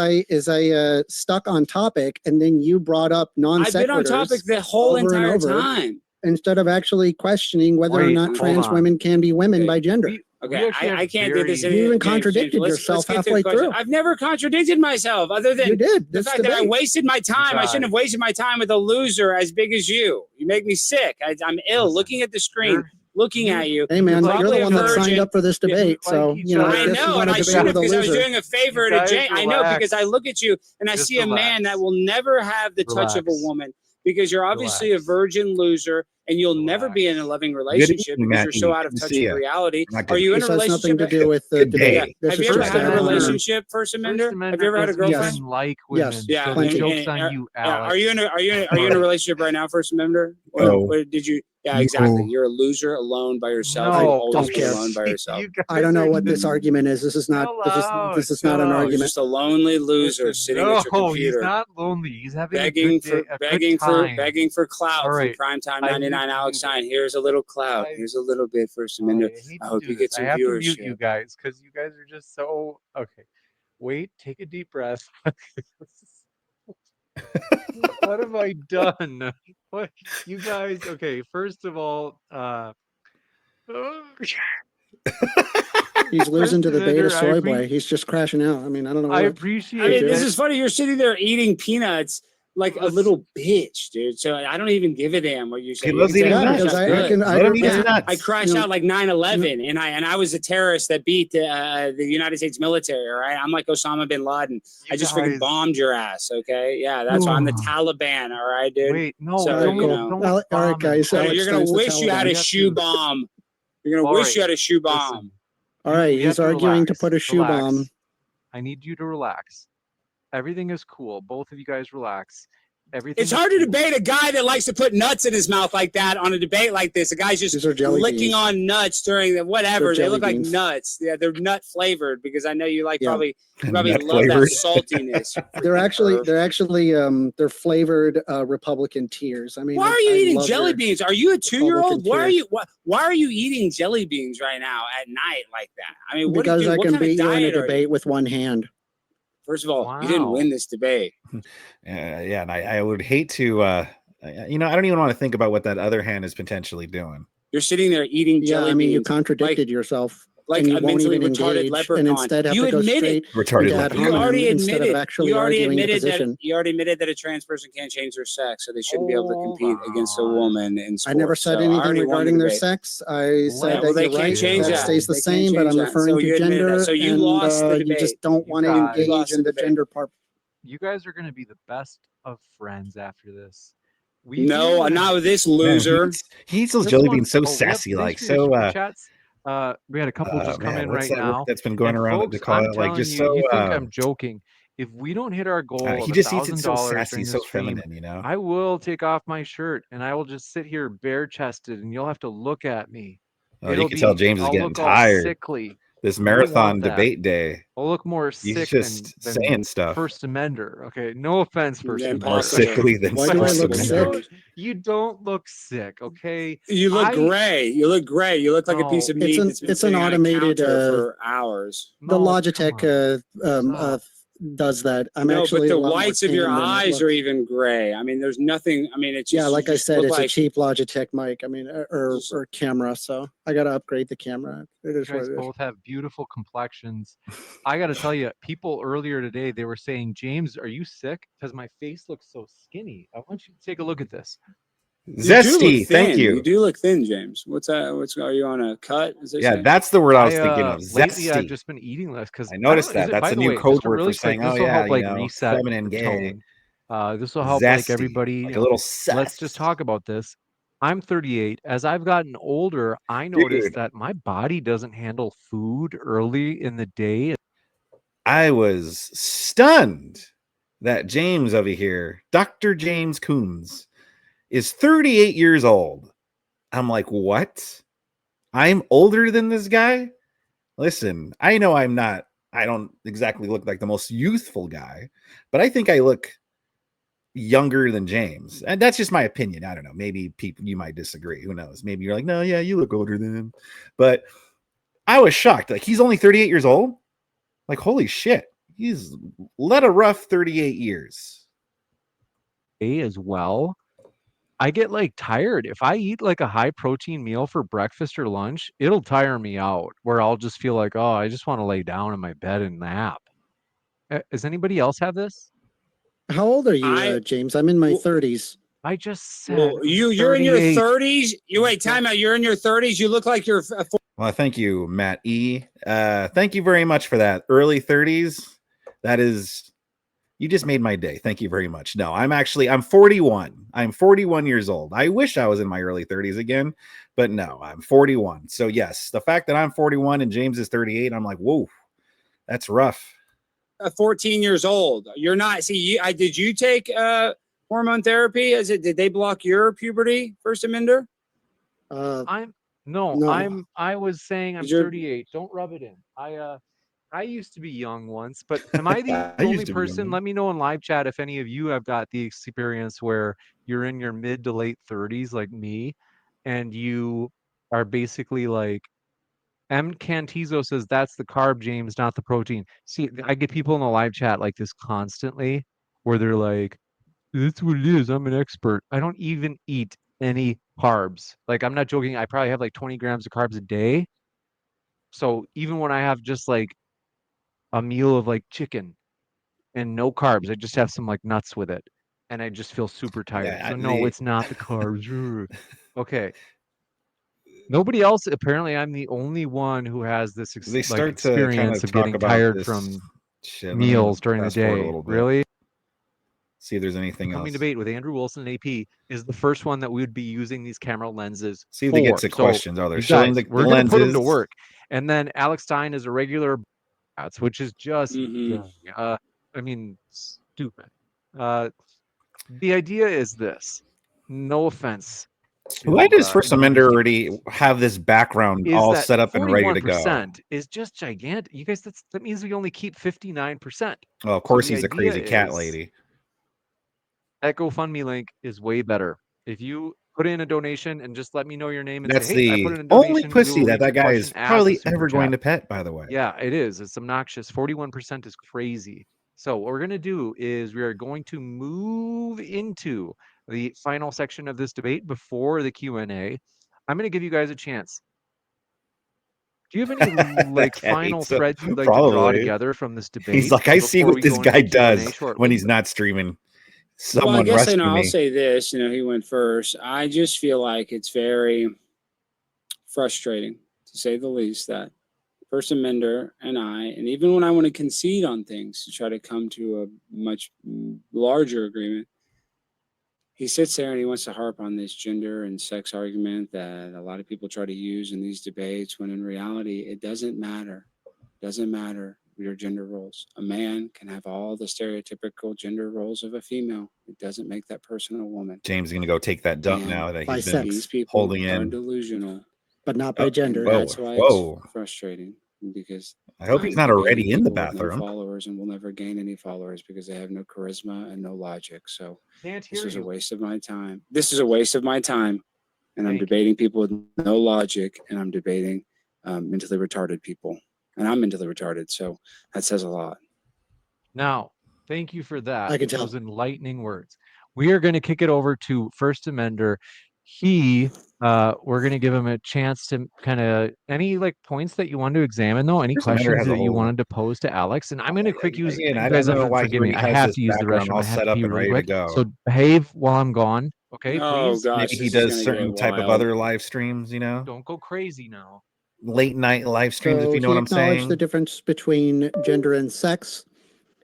I stuck on topic, and then you brought up non sequiturs. I've been on topic the whole entire time. Instead of actually questioning whether or not trans women can be women by gender. Okay, I can't do this. You even contradicted yourself halfway through. I've never contradicted myself, other than you did. The fact that I wasted my time. I shouldn't have wasted my time with a loser as big as you. You make me sick. I'm ill looking at the screen. Looking at you. Hey man, you're the one that signed up for this debate, so you know. I know, and I should have, because I was doing a favor to Jay. I know, because I look at you and I see a man that will never have the touch of a woman, because you're obviously a virgin loser, and you'll never be in a loving relationship because you're so out of touch with reality. Are you in a relationship? Nothing to do with the debate. Have you ever had a relationship, First Amender? Have you ever had a girlfriend? Like women. Yes. Yeah. Jokes on you, Alex. Are you in a relationship right now, First Amender? Or did you? Yeah, exactly. You're a loser alone by yourself. You'll always be alone by yourself. I don't know what this argument is. This is not. This is not an argument. You're just a lonely loser sitting at your computer. He's not lonely. He's having begging for clout from Primetime 99 Alex Stein. Here's a little clout. Here's a little bit, First Amendment. I hope you get some viewership. I have to mute you guys because you guys are just so okay. Wait, take a deep breath. What have I done? What you guys? Okay, first of all, he's losing to the beta soy boy. He's just crashing out. I mean, I don't know. I appreciate it. This is funny. You're sitting there eating peanuts like a little bitch, dude. So I don't even give a damn what you say. I crashed out like 9/11, and I was a terrorist that beat the United States military. All right, I'm like Osama bin Laden. I just freaking bombed your ass. Okay, yeah, that's why I'm the Taliban. All right, dude. Wait, no, all right, guys. You're gonna wish you had a shoe bomb. You're gonna wish you had a shoe bomb. All right, he's arguing to put a shoe bomb. I need you to relax. Everything is cool. Both of you guys relax. It's hard to debate a guy that likes to put nuts in his mouth like that on a debate like this. A guy's just licking on nuts during the whatever. They look like nuts. Yeah, they're nut flavored, because I know you like probably love that saltiness. They're flavored Republican tears. I mean, why are you eating jelly beans? Are you a 2-year-old? Why are you eating jelly beans right now at night like that? I mean, because I can beat you in a debate with one hand. First of all, you didn't win this debate. Yeah, and I would hate to, I don't even want to think about what that other hand is potentially doing. You're sitting there eating jelly beans. You contradicted yourself. like a mentally retarded leprechaun. And instead have to go straight retarded ad hominem instead of actually arguing the position. You already admitted that a trans person can't change their sex, so they shouldn't be able to compete against a woman in sports. I never said anything regarding their sex. I said that you're right. That stays the same, but I'm referring to gender. So you lost the debate. You just don't want to engage in the gender part. You guys are going to be the best of friends after this. No, not with this loser. He's jelly being so sassy, like so. Chats. We had a couple just come in right now. That's been going around folks, to call it like just so. You think I'm joking? If we don't hit our goal, he just eats it so sassy, so feminine, you know. I will take off my shirt and I will just sit here bare chested, and you'll have to look at me. Oh, you can tell James is getting tired. Sickly. This marathon debate day. I'll look more sick just than saying stuff. First Amender. Okay, no offense, First Amender. More sickly than Why do I look sick? You don't look sick, okay? You look gray. You look gray. You look like a piece of meat. It's an automated for hours. The Logitech does that. I'm actually. But the whites of your eyes are even gray. I mean, there's nothing. I mean, it's just, like I said, it's a cheap Logitech mic. I mean, or camera. So I got to upgrade the camera. It is you guys what it is. Both have beautiful complexions. I got to tell you, people earlier today, they were saying, James, are you sick? Because my face looks so skinny. I want you to take a look at this. Zesty, thank you. You do look thin, James. What's that? Are you on a cut? That's the word I was thinking of. Zesty. Lately, I've just been eating less because I noticed that. That's a new code word for saying, this will help, like, reset feminine, gay. This will help like everybody. Like a little sex. Let's just talk about this. I'm 38. As I've gotten older, I noticed that my body doesn't handle food early in the day. I was stunned that James over here, Dr. James Coons, is 38 years old. I'm like, what? I'm older than this guy? Listen, I know I don't exactly look like the most youthful guy, but I think I look younger than James. And that's just my opinion. I don't know. Maybe you might disagree. Who knows? Maybe you're like, no, yeah, you look older than him. But I was shocked. Like, he's only 38 years old? Like, holy shit. He's led a rough 38 years. As well. I get like tired. If I eat like a high protein meal for breakfast or lunch, it'll tire me out where I'll just feel like, oh, I just want to lay down in my bed and nap. Does anybody else have this? How old are you, James? I'm in my 30s. I just said you're in your 30s. You wait, time out. You're in your 30s. You look like you're. Well, thank you, Matt E. Thank you very much for that. Early 30s. That is. You just made my day. Thank you very much. No, I'm 41. I'm 41 years old. I wish I was in my early 30s again, but no, I'm 41. So yes, the fact that I'm 41 and James is 38, I'm like, whoa, that's rough. 14 years old. You're not. See, did you take hormone therapy? Did they block your puberty, First Amender? No. I was saying I'm 38. Don't rub it in. I used to be young once, but am I the only person? Let me know in live chat if any of you have got the experience where you're in your mid to late 30s like me, and you are basically like, M. Cantizo says that's the carb, James, not the protein. See, I get people in the live chat like this constantly where they're like, that's what it is. I'm an expert. I don't even eat any carbs. Like, I'm not joking. I probably have like 20 grams of carbs a day. So even when I have just like a meal of like chicken and no carbs, I just have some like nuts with it, and I just feel super tired. Yeah, so no, it's not the carbs. Okay. Nobody else. Apparently, I'm the only one who has this experience of getting tired from meals during the day. Really? See if there's anything else. Coming debate with Andrew Wilson and AP is the first one that we would be using these camera lenses. See if they get to questions. They're showing the we're lenses. Gonna put them to work. And then Alex Stein is a regular, which is just, I mean, stupid. The idea is this. No offense. Why does First Amender already have this background all set up and ready to go? 41% is just gigantic. You guys, that means we only keep 59%. Well, of course, he's a crazy cat lady. That GoFundMe link is way better. If you put in a donation and just let me know your name and that's say, hey, the I put in a donation, only pussy that guy is probably ever going to pet, by the way. Yeah, it is. It's obnoxious. 41% is crazy. So what we're going to do is we are going to move into the final section of this debate before the Q&A. I'm going to give you guys a chance. Do you have any like Okay, final so threads you'd like to draw probably. together from this debate? He's like, I see before what we this go into guy the Q&A does shortly? when he's not streaming. Well, I Someone guess rescue I'll me. say this. He went first. I just feel like it's very frustrating, to say the least, that First Amender and I, and even when I want to concede on things to try to come to a much larger agreement, he sits there and he wants to harp on this gender and sex argument that a lot of people try to use in these debates, when in reality, it doesn't matter. It doesn't matter your gender roles. A man can have all the stereotypical gender roles of a female. It doesn't make that person a woman. James is going to go take that dump now that he's been These people holding are in. delusional. But not by gender. Whoa, That's why whoa. it's frustrating, because I hope he's not already in the bathroom. No followers, and will never gain any followers because they have no charisma and no logic. So this is a waste of my time. This is a waste of my time, and I'm debating people with no logic, and I'm debating mentally retarded people, and I'm mentally retarded. So that says a lot. Now, thank you for that. I can tell. Those enlightening words. We are going to kick it over to First Amender. We're going to give him a chance to kind of any like points that you want to examine, though. Any First Amender questions has a that you whole- wanted to pose to Alex, and I'm going to quick use. Again, You I guys don't know have to why he forgive me. already I has have this to use the background restroom. all I have set to up pee and really ready to quick. go. So behave while I'm gone. Okay, Oh please. gosh, Maybe he this is does gonna certain get type of wild. other live streams, Don't go crazy now. late night live streams, So if you know he what I'm acknowledged saying. the difference between gender and sex.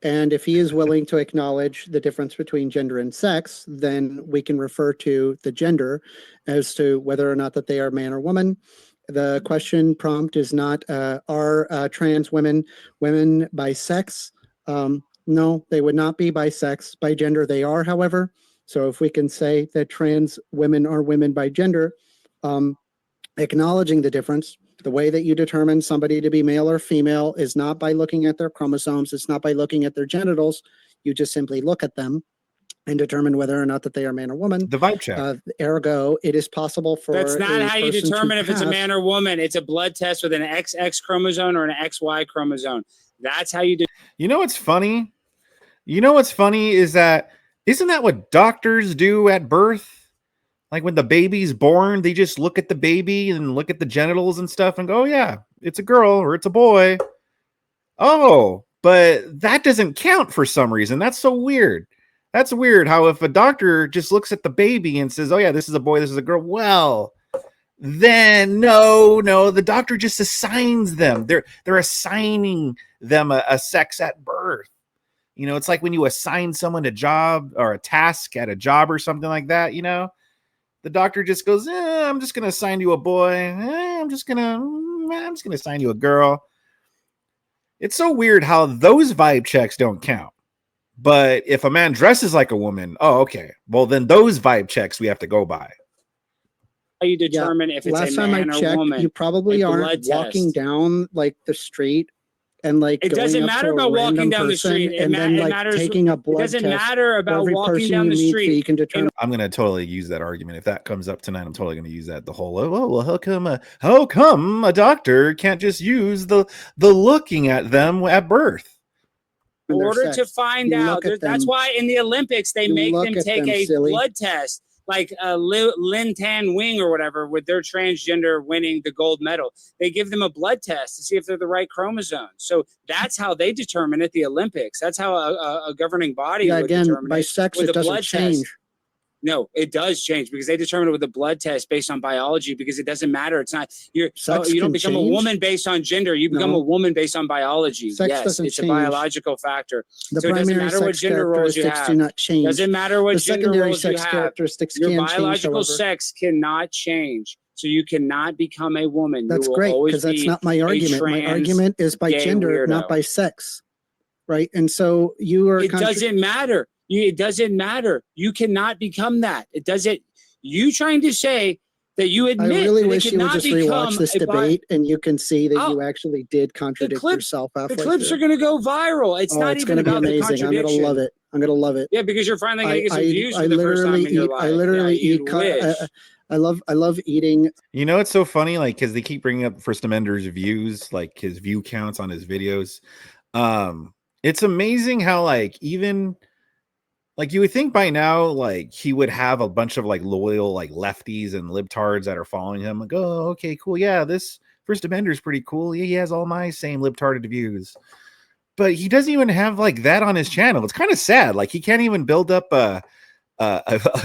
And if he is willing to acknowledge the difference between gender and sex, then we can refer to the gender as to whether or not that they are man or woman. The question prompt is not, are trans women by sex? No, they would not be by sex. By gender, they are, however. So if we can say that trans women are women by gender, acknowledging the difference, the way that you determine somebody to be male or female is not by looking at their chromosomes. It's not by looking at their genitals. You just simply look at them and determine whether or not that they are man or woman. The vibe check. Ergo, it is possible for That's not how you determine if it's a pass. man or woman. It's a blood test with an XX chromosome or an XY chromosome. That's how you do. You know what's funny? Is that isn't that what doctors do at birth? Like when the baby's born, they just look at the baby and look at the genitals and stuff and go, oh, yeah, it's a girl or it's a boy. Oh, but that doesn't count for some reason. That's so weird. That's weird how if a doctor just looks at the baby and says, oh, yeah, this is a boy, this is a girl. Well, then no, the doctor just assigns them. They're assigning them a sex at birth. It's like when you assign someone a job or a task at a job or something like that, the doctor just goes, I'm just going to assign you a boy. I'm just going to assign you a girl. It's so weird how those vibe checks don't count. But if a man dresses like a woman, oh, okay. Well, then those vibe checks we have to go by. How you determine if it's last a man time I or checked, woman. you probably A aren't blood walking test. down like the street and like It going doesn't up matter to a about walking random down the person street. and then It like matters. taking a It blood doesn't test matter for about every walking person down you the meet, so street. you can determine. I'm gonna totally use that argument if that comes up tonight. I'm totally gonna use that. The whole well, how come a doctor can't just use the looking at them at birth? In order to find out, that's why in the Olympics they make them take a blood test, like Lin Tan Wing or whatever, with their transgender winning the gold medal. They give them a blood test to see if they're the right chromosome. So that's how they determine at the Olympics. That's how a governing body would determine by sex it doesn't change. No, it does change because they determine it with a blood test based on biology, because it doesn't matter. It's not you don't become a woman based on gender. You become a woman based on biology. Yes, it's a biological factor. The So it doesn't primary matter what sex gender roles you characteristics have. do not change. Doesn't matter what The gender secondary roles you sex have. characteristics Your can biological change, sex cannot change. So you cannot become a woman. That's great, because that's not my argument. My argument is by gender, not by sex. Right? And so you are... It doesn't matter. It doesn't matter. You cannot become that. It doesn't... You trying to say that you admit... I really wish you would just rewatch this debate and you can see that you actually did contradict yourself halfway through. The clips are going to go viral. It's not even about the contradiction. I'm going to love it. I'm going to love it. Yeah, because you're finally going to get some views for the first time in your life. I literally eat... I love eating. It's so funny, like, because they keep bringing up First Amender's views, like his view counts on his videos. It's amazing how, like, even... Like, you would think by now, like, he would have a bunch of, like, loyal, like, lefties and libtards that are following him. Like, oh, okay, cool. Yeah, this First Amender is pretty cool. He has all my same libtarded views. But he doesn't even have like that on his channel. It's kind of sad. Like he can't even build up a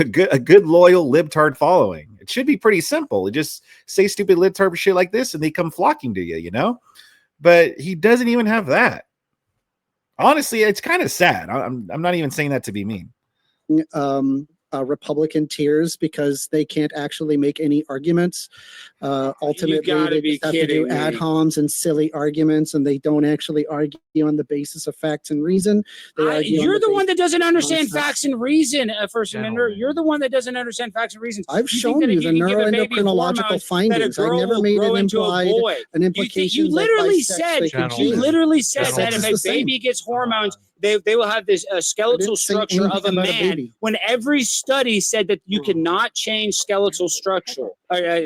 good loyal libtard following. It should be pretty simple. You just say stupid libtard shit like this and they come flocking to you, you know? But he doesn't even have that. Honestly, it's kind of sad. I'm not even saying that to be mean. Republican tiers because they can't actually make any arguments. Ultimately, they just have to do ad homs and silly arguments, and they don't actually argue on the basis of facts and reason. You're the one that doesn't understand facts and reason, First Amendment. You're the one that doesn't understand facts and reason. I've shown you the neuroendocrinological findings. I never made an implication. You literally said that if a baby gets hormones, they will have this skeletal structure of a man. When every study said that you cannot change skeletal structure. I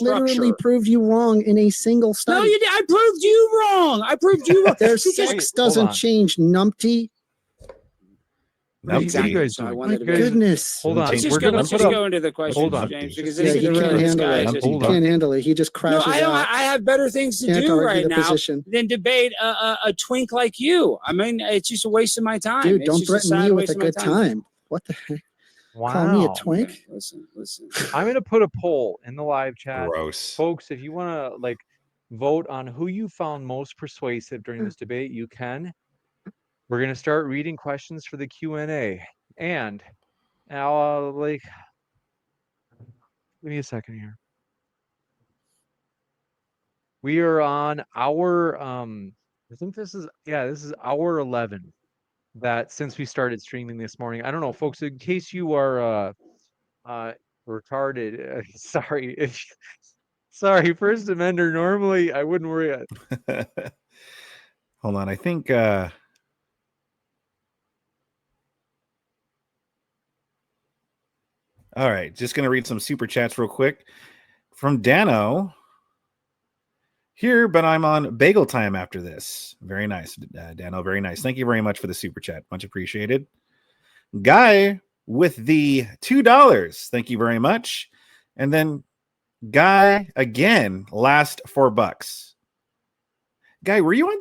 literally proved you wrong in a single study. No, you did. I proved you wrong. I proved you wrong. Their sex doesn't change, numpty. Exactly. My goodness. Hold on. Let's just go into the questions, James, because you can't handle it. You can't handle it. He just crashes out. I have better things to do right now than debate a twink like you. I mean, it's just a waste of my time. Dude, don't threaten me with a good time. What the heck? Wow. Call me a twink? Okay, listen. I'm going to put a poll in the live chat. Gross. Folks, if you want to vote on who you found most persuasive during this debate, you can. We're going to start reading questions for the Q&A. And I'll give me a second here. We are on our I think this is hour 11. That since we started streaming this morning, I don't know, folks, in case you are retarded, sorry, First Amender, normally I wouldn't worry. Hold on, I think all right, just gonna read some super chats real quick from Dano. Here, but I'm on bagel time after this. Very nice, Dano. Very nice. Thank you very much for the super chat. Much appreciated. Guy with the $2. Thank you very much. And then Guy again, last $4. Guy, were you on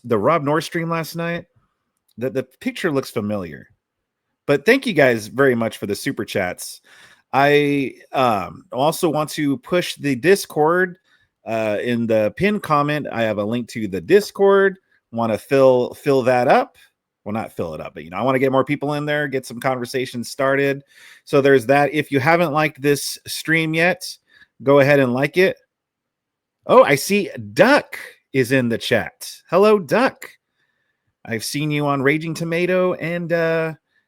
the Rob North stream last night? The picture looks familiar. But thank you guys very much for the super chats. I also want to push the Discord. In the pinned comment, I have a link to the Discord. Want to fill that up? Well, not fill it up, but I want to get more people in there, get some conversations started. So there's that. If you haven't liked this stream yet, go ahead and like it. Oh, I see Duck is in the chat. Hello, Duck. I've seen you on Raging Tomato and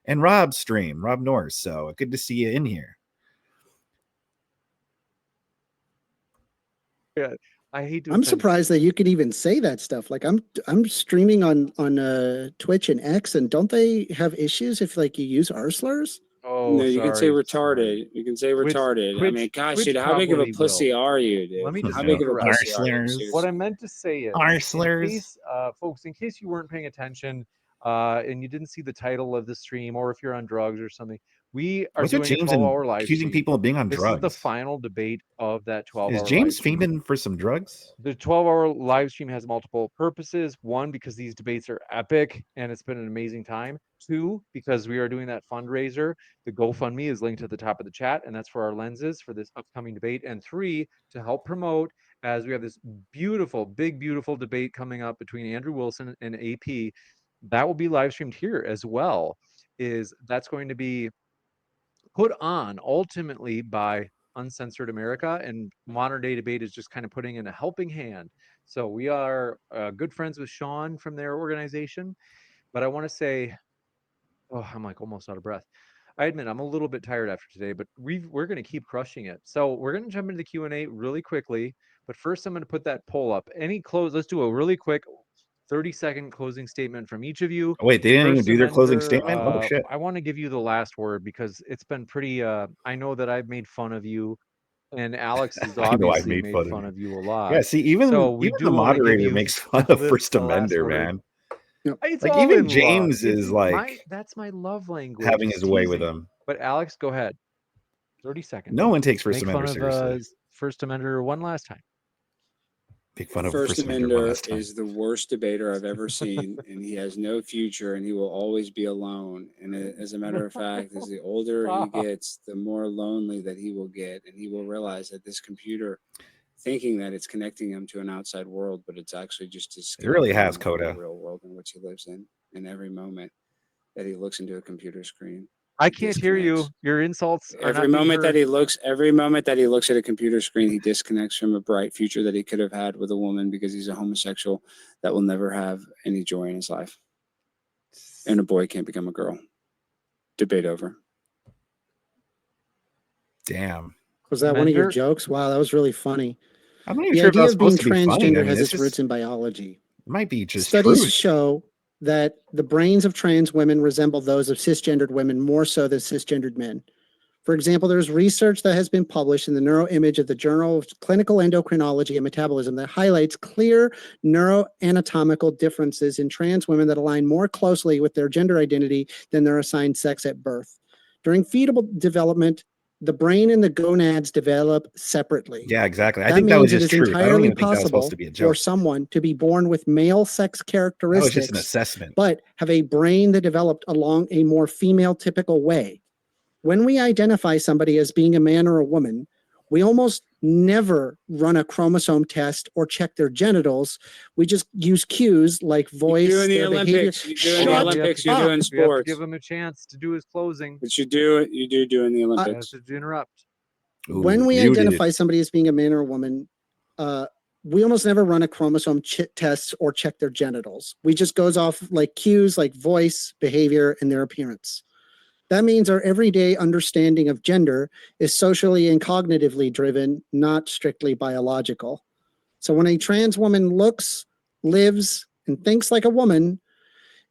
Rob's stream, Rob North. So good to see you in here. Yeah, I hate to. I'm surprised that you could even say that stuff. Like I'm streaming on Twitch and X, and don't they have issues if you use R slurs? Oh, no, you can say retarded. You can say retarded. I mean, gosh, dude, how big of a pussy are you, dude? Let me just how big of a pussy are you? What I meant to say is, R slurs, folks, in case you weren't paying attention, and you didn't see the title of the stream, or if you're on drugs or something. We are doing a 12-hour live accusing people of being on drugs. This is the final debate of that 12-hour. Is James fiending for some drugs? The 12-hour live stream has multiple purposes. One, because these debates are epic and it's been an amazing time. Two, because we are doing that fundraiser. The GoFundMe is linked at the top of the chat, and that's for our lenses for this upcoming debate. And three, to help promote, as we have this beautiful, beautiful debate coming up between Andrew Wilson and AP. That will be live streamed here as well. That's going to be put on ultimately by Uncensored America, and Modern Day Debate is just kind of putting in a helping hand. So we are good friends with Sean from their organization. But I want to say, I'm almost out of breath. I admit I'm a little bit tired after today, but we're going to keep crushing it. So we're going to jump into the Q&A really quickly. But first, I'm going to put that poll up. Let's do a really quick 30-second closing statement from each of you. Oh, wait, they didn't even do their closing statement? Oh, shit. I want to give you the last word because it's been pretty... I know that I've made fun of you, and Alex has obviously made fun of you a lot. Yeah, see, even the moderator makes fun of First Amender, man. Like, even James is that's my love language. Having his way with him. But Alex, go ahead. 30 seconds. No one takes First Amender seriously. First Amender one last time. Big fun of First First Amender Amender last time. is the worst debater I've ever seen, and he has no future, and he will always be alone. And as a matter of fact, as the older he gets, the more lonely that he will get, and he will realize that this computer, thinking that it's connecting him to an outside world, but it's actually just it really has the Coda. real world in which he lives in every moment that he looks into a computer screen. I can't hear you. Your insults are every moment that he looks at a computer screen, he disconnects from a bright future that he could have had with a woman because he's a homosexual that will never have any joy in his life. And a boy can't become a girl. Debate over. Damn. Was that one of your jokes? Wow, that was really funny. I'm not even sure if that's supposed to be funny. Transgender I mean, has its roots in biology. It might be just Studies truth. show that the brains of trans women resemble those of cisgendered women more so than cisgendered men. For example, there's research that has been published in the Neuroimage of the Journal of Clinical Endocrinology and Metabolism that highlights clear neuroanatomical differences in trans women that align more closely with their gender identity than their assigned sex at birth. During fetal development, the brain and the gonads develop separately. Yeah, exactly. I think that was just truth. I don't even think that was supposed to be a joke. For someone to be born with male sex characteristics, that was just an assessment, but have a brain that developed along a more female typical way. When we identify somebody as being a man or a woman, we almost never run a chromosome test or check their genitals. We just use cues like voice, you do in the their Olympics. behavior. You do in the Olympics. You do in sports. We have to give him a chance to do his closing. But you do it. You do in the Olympics. To interrupt. When we identify somebody as being a man or a woman, we almost never run a chromosome test or check their genitals. We just goes off like cues like voice, behavior, and their appearance. That means our everyday understanding of gender is socially and cognitively driven, not strictly biological. So when a trans woman looks, lives, and thinks like a woman,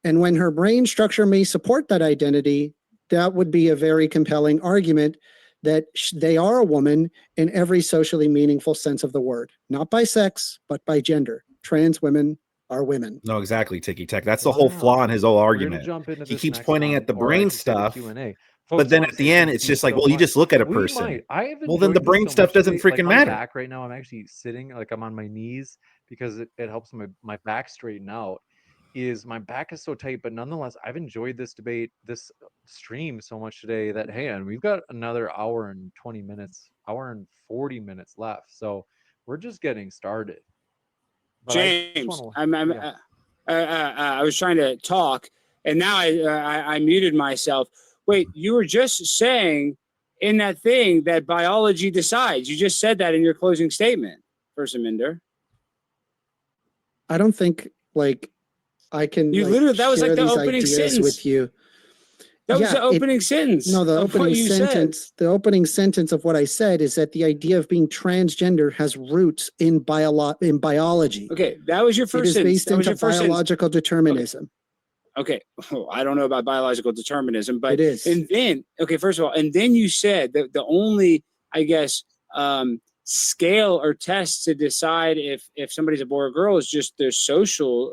and when her brain structure may support that identity, that would be a very compelling argument that they are a woman in every socially meaningful sense of the word, not by sex, but by gender. Trans women are women. No, exactly, Ticky Tech. That's the whole flaw in his whole argument. He keeps pointing at the brain stuff, but then at the end, it's just like, well, you just look at a person. Well, then the brain stuff doesn't freaking matter. Back right now, I'm actually sitting like I'm on my knees because it helps my back straighten out. My back is so tight, but nonetheless, I've enjoyed this debate, this stream so much today that, hey, and we've got another hour and 20 minutes, hour and 40 minutes left. So we're just getting started. But James, I was trying to talk, and now I muted myself. Wait, you were just saying in that thing that biology decides. You just said that in your closing statement, First Amender. I don't think I can. You literally that was like the opening sentence with you. That was the opening sentence. No, the opening sentence. The opening sentence of what I said is that the idea of being transgender has roots in biology. Okay, that was your first sentence. It is based into biological determinism. Okay. Oh, I don't know about biological determinism, but it is. And then, okay, first of all, and then you said that the only, I guess, scale or test to decide if somebody's a boy or girl is just their social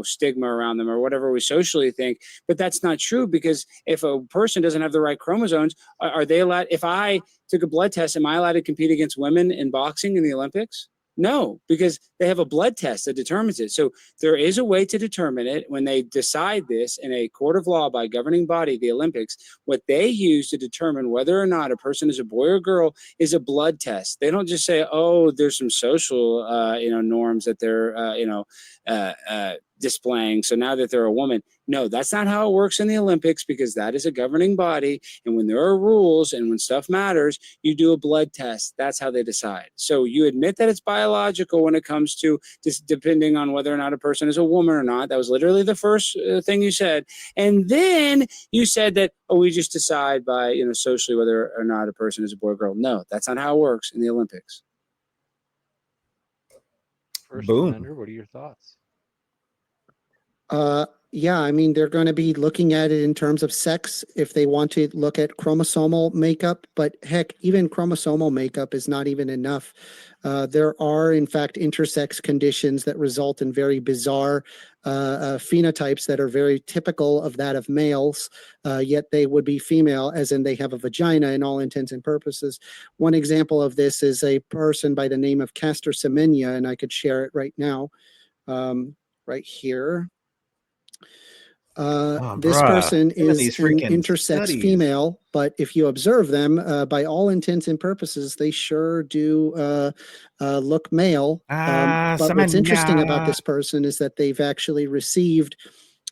stigma around them or whatever we socially think. But that's not true, because if a person doesn't have the right chromosomes, are they allowed? If I took a blood test, am I allowed to compete against women in boxing in the Olympics? No, because they have a blood test that determines it. So there is a way to determine it when they decide this in a court of law by a governing body, the Olympics. What they use to determine whether or not a person is a boy or girl is a blood test. They don't just say, oh, there's some social, norms that they're, displaying. So now that they're a woman, no, that's not how it works in the Olympics, because that is a governing body. And when there are rules and when stuff matters, you do a blood test. That's how they decide. So you admit that it's biological when it comes to just depending on whether or not a person is a woman or not. That was literally the first thing you said. And then you said that, we just decide by, socially whether or not a person is a boy or girl. No, that's not how it works in the Olympics. First Boom. Amender, what are your thoughts? Yeah, I mean, they're going to be looking at it in terms of sex if they want to look at chromosomal makeup, but heck, even chromosomal makeup is not even enough. There are, in fact, intersex conditions that result in very bizarre phenotypes that are very typical of that of males, yet they would be female, as in they have a vagina in all intents and purposes. One example of this is a person by the name of Castor Semenya, and I could share it right now, right here. This person is an intersex female, but if you observe them, by all intents and purposes, they sure do look male. But what's interesting about this person is that they've actually received,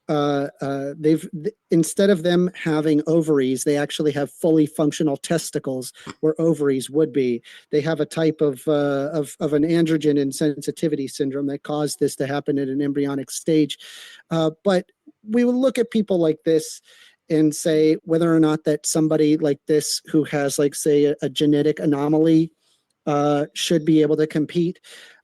instead of them having ovaries, they actually have fully functional testicles where ovaries would be. They have a type of an androgen insensitivity syndrome that caused this to happen at an embryonic stage. But we will look at people like this and say whether or not that somebody like this who has, like, say, a genetic anomaly should be able to compete.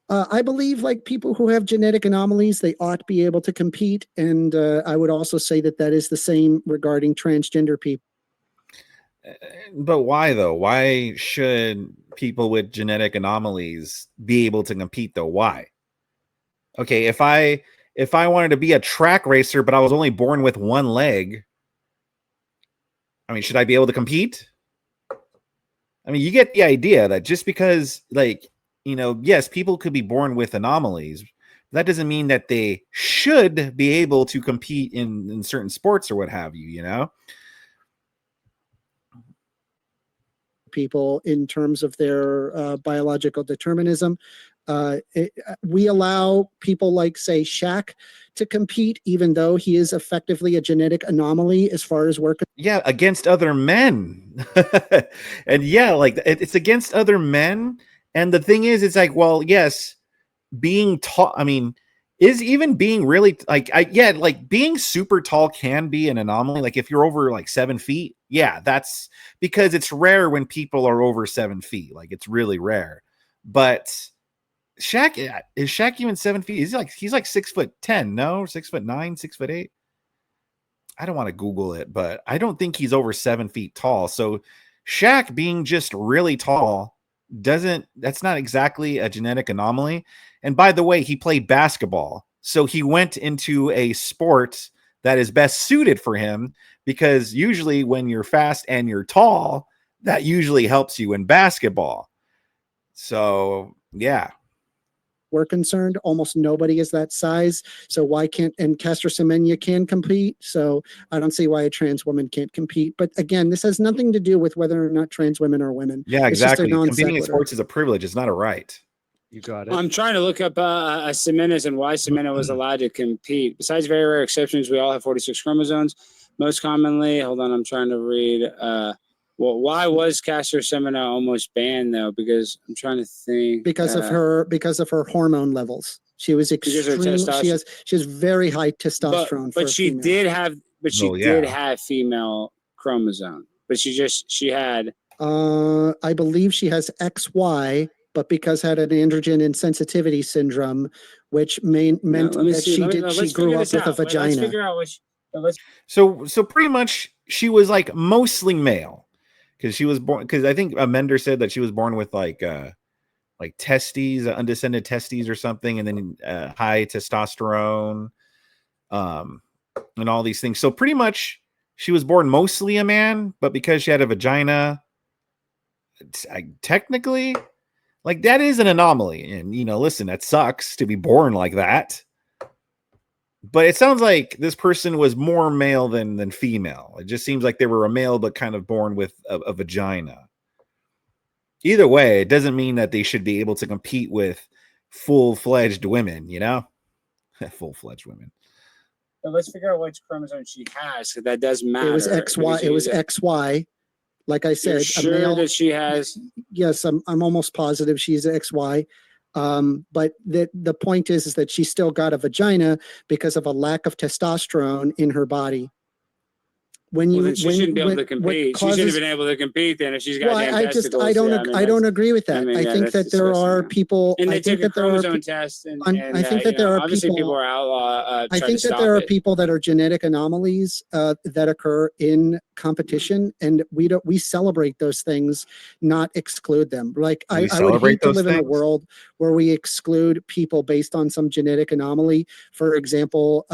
I believe, like, people who have genetic anomalies, they ought to be able to compete. And I would also say that that is the same regarding transgender people. But why, though? Why should people with genetic anomalies be able to compete, though? Why? Okay, if I wanted to be a track racer, but I was only born with one leg, I mean, should I be able to compete? I mean, you get the idea that just because, like, you know, yes, people could be born with anomalies. That doesn't mean that they should be able to compete in certain sports or what have you, you know? People in terms of their biological determinism. We allow people like, say, Shaq to compete, even though he is effectively a genetic anomaly as far as work. Yeah, against other men. And yeah, like, it's against other men. And the thing is, it's like, well, yes, being tall, I mean, is even being really, like, like, being super tall can be an anomaly. Like, if you're over like 7 feet, yeah, that's because it's rare when people are over 7 feet. Like, it's really rare. But Shaq, is Shaq even 7 feet? He's like 6'10", no, 6'9", 6'8". I don't want to Google it, but I don't think he's over 7 feet tall. So Shaq being just really tall that's not exactly a genetic anomaly. And by the way, he played basketball. So he went into a sport that is best suited for him, because usually when you're fast and you're tall, that usually helps you in basketball. So, yeah. We're concerned, almost nobody is that size. So why can't, and Castor Semenya can compete. So I don't see why a trans woman can't compete. But again, this has nothing to do with whether or not trans women are women. Yeah, exactly. Competing in sports is a privilege. It's not a right. You got it. I'm trying to look up Semenas and why Semena was allowed to compete. Besides very rare exceptions, we all have 46 chromosomes. Most commonly, hold on, I'm trying to read. Well, why was Castor Semenya almost banned, though? Because I'm trying to think. Because of her hormone levels. She was extreme. She has very high testosterone. But she did have. But she did have female chromosome. But she had. I believe she has XY, but because had an androgen insensitivity syndrome, which meant that she grew up with a vagina. Let's figure out which. So pretty much she was like mostly male. Because she was born, because I think Amender said that she was born with like testes, undescended testes or something, and then high testosterone, and all these things. So pretty much she was born mostly a man, but because she had a vagina, technically, like, that is an anomaly. And, you know, listen, that sucks to be born like that. But it sounds like this person was more male than female. It just seems like they were a male, but kind of born with a vagina. Either way, it doesn't mean that they should be able to compete with full-fledged women, you know? Full-fledged women. But let's figure out which chromosome she has, because that does matter. It was XY. It was XY. Like I said, you're sure that she has. Yes, I'm almost positive she's XY. But the point is that she still got a vagina because of a lack of testosterone in her body. when you then she shouldn't be able to compete. She should have been able to compete then if she's got damn testicles. I don't agree with that. I think that there are people. And they I think took a that there are chromosome test, and I think that there are obviously people are outlaw. I think that there are people that are genetic anomalies that occur in competition, and we celebrate those things, not exclude them. Like I would hate to live in a world where we exclude people based on some genetic anomaly. For example,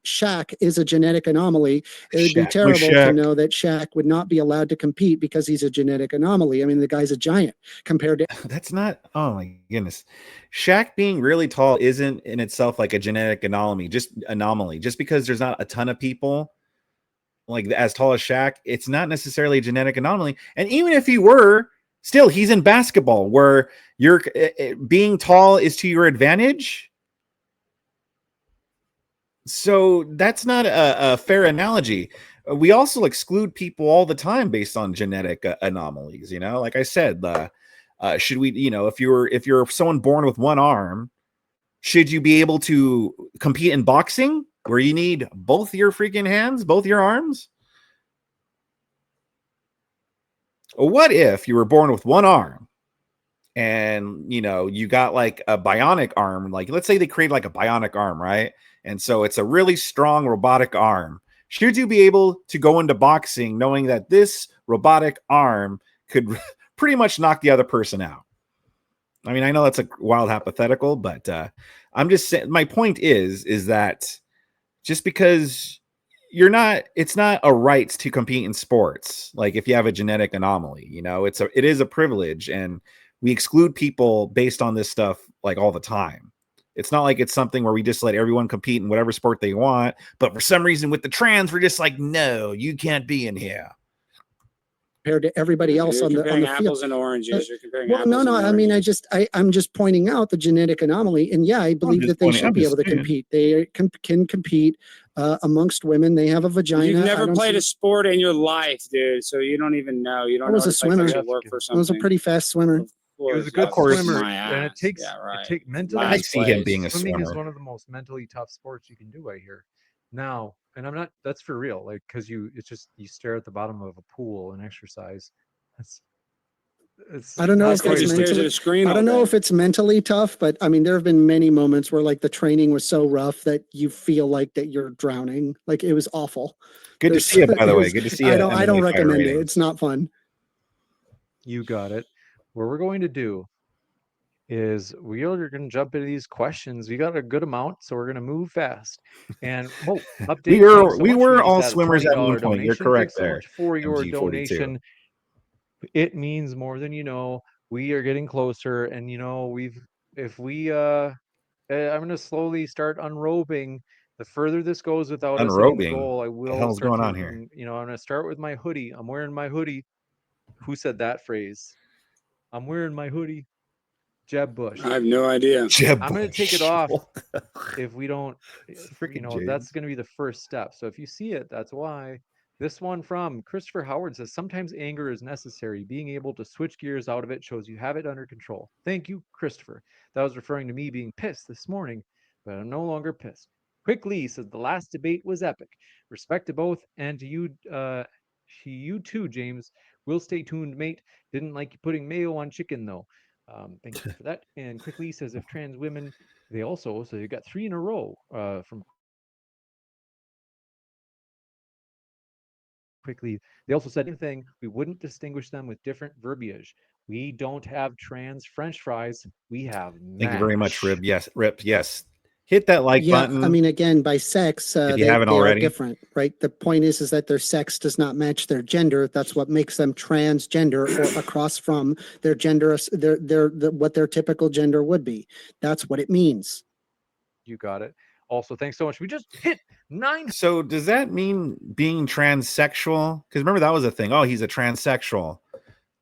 Shaq is a genetic anomaly. It would be terrible to know that Shaq would not be allowed to compete because he's a genetic anomaly. I mean, the guy's a giant compared to. That's not. Oh my goodness, Shaq being really tall isn't in itself like a genetic anomaly. Just because there's not a ton of people like as tall as Shaq, it's not necessarily a genetic anomaly. And even if he were, still he's in basketball where you're being tall is to your advantage. So that's not a fair analogy. We also exclude people all the time based on genetic anomalies. Like I said, should we, if you're someone born with one arm, should you be able to compete in boxing where you need both your freaking hands, both your arms? What if you were born with one arm and, you got like a bionic arm? Like, let's say they create like a bionic arm, right? And so it's a really strong robotic arm. Should you be able to go into boxing knowing that this robotic arm could pretty much knock the other person out? I mean, I know that's a wild hypothetical, but I'm just saying, my point is that just because it's not a right to compete in sports. Like if you have a genetic anomaly, it is a privilege, and we exclude people based on this stuff like all the time. It's not like it's something where we just let everyone compete in whatever sport they want. But for some reason with the trans, we're just like, no, you can't be in here. Compared to everybody else on the field. Apples and oranges. You're comparing apples and oranges. I mean, I'm just pointing out the genetic anomaly, and yeah, I believe that they should be able to compete. They can compete amongst women. They have a vagina. You've never played a sport in your life, dude, so you don't even know. You don't. I was a swimmer. I was a pretty fast swimmer. He was a good swimmer, and it takes mentally. I see him being a swimmer. Swimming is one of the most mentally tough sports you can do, I hear. Now, and I'm not. That's for real. Like, because it's just you stare at the bottom of a pool and exercise. I don't know if it's mentally. I don't know if it's mentally tough, but I mean, there have been many moments where like the training was so rough that you feel like that you're drowning. Like it was awful. Good to see it, by the way. Good to see it. I don't recommend it. It's not fun. You got it. What we're going to do is we are going to jump into these questions. We got a good amount, so we're going to move fast. And update. we were all swimmers at one point. You're correct there. So much for your donation. It means more than you know. We are getting closer, and I'm going to slowly start unrobing. The further this goes without us hitting the goal, I will. What the hell's going on here? I'm going to start with my hoodie. I'm wearing my hoodie. Who said that phrase? I'm wearing my hoodie. Jeb Bush. I have no idea. I'm going to take it off if we don't. That's going to be the first step. So if you see it, that's why. This one from Christopher Howard says, sometimes anger is necessary. Being able to switch gears out of it shows you have it under control. Thank you, Christopher. That was referring to me being pissed this morning, but I'm no longer pissed. Quick Lee says, the last debate was epic. Respect to both, and to you too, James. We'll stay tuned, mate. Didn't like you putting mayo on chicken, though. Thank you for that. And Quick Lee says, if trans women, they got 3 in a row from Quickly. They also said anything, we wouldn't distinguish them with different verbiage. We don't have trans French fries. We have mash. Thank you very much, Rip. Yes. Hit that like button. I mean, again, by sex, if you haven't already, are different, right? The point is that their sex does not match their gender. That's what makes them transgender or across from their gender, what their typical gender would be. That's what it means. You got it. Also, thanks so much. We just hit 9. So does that mean being transsexual? Because remember that was a thing. Oh, he's a transsexual.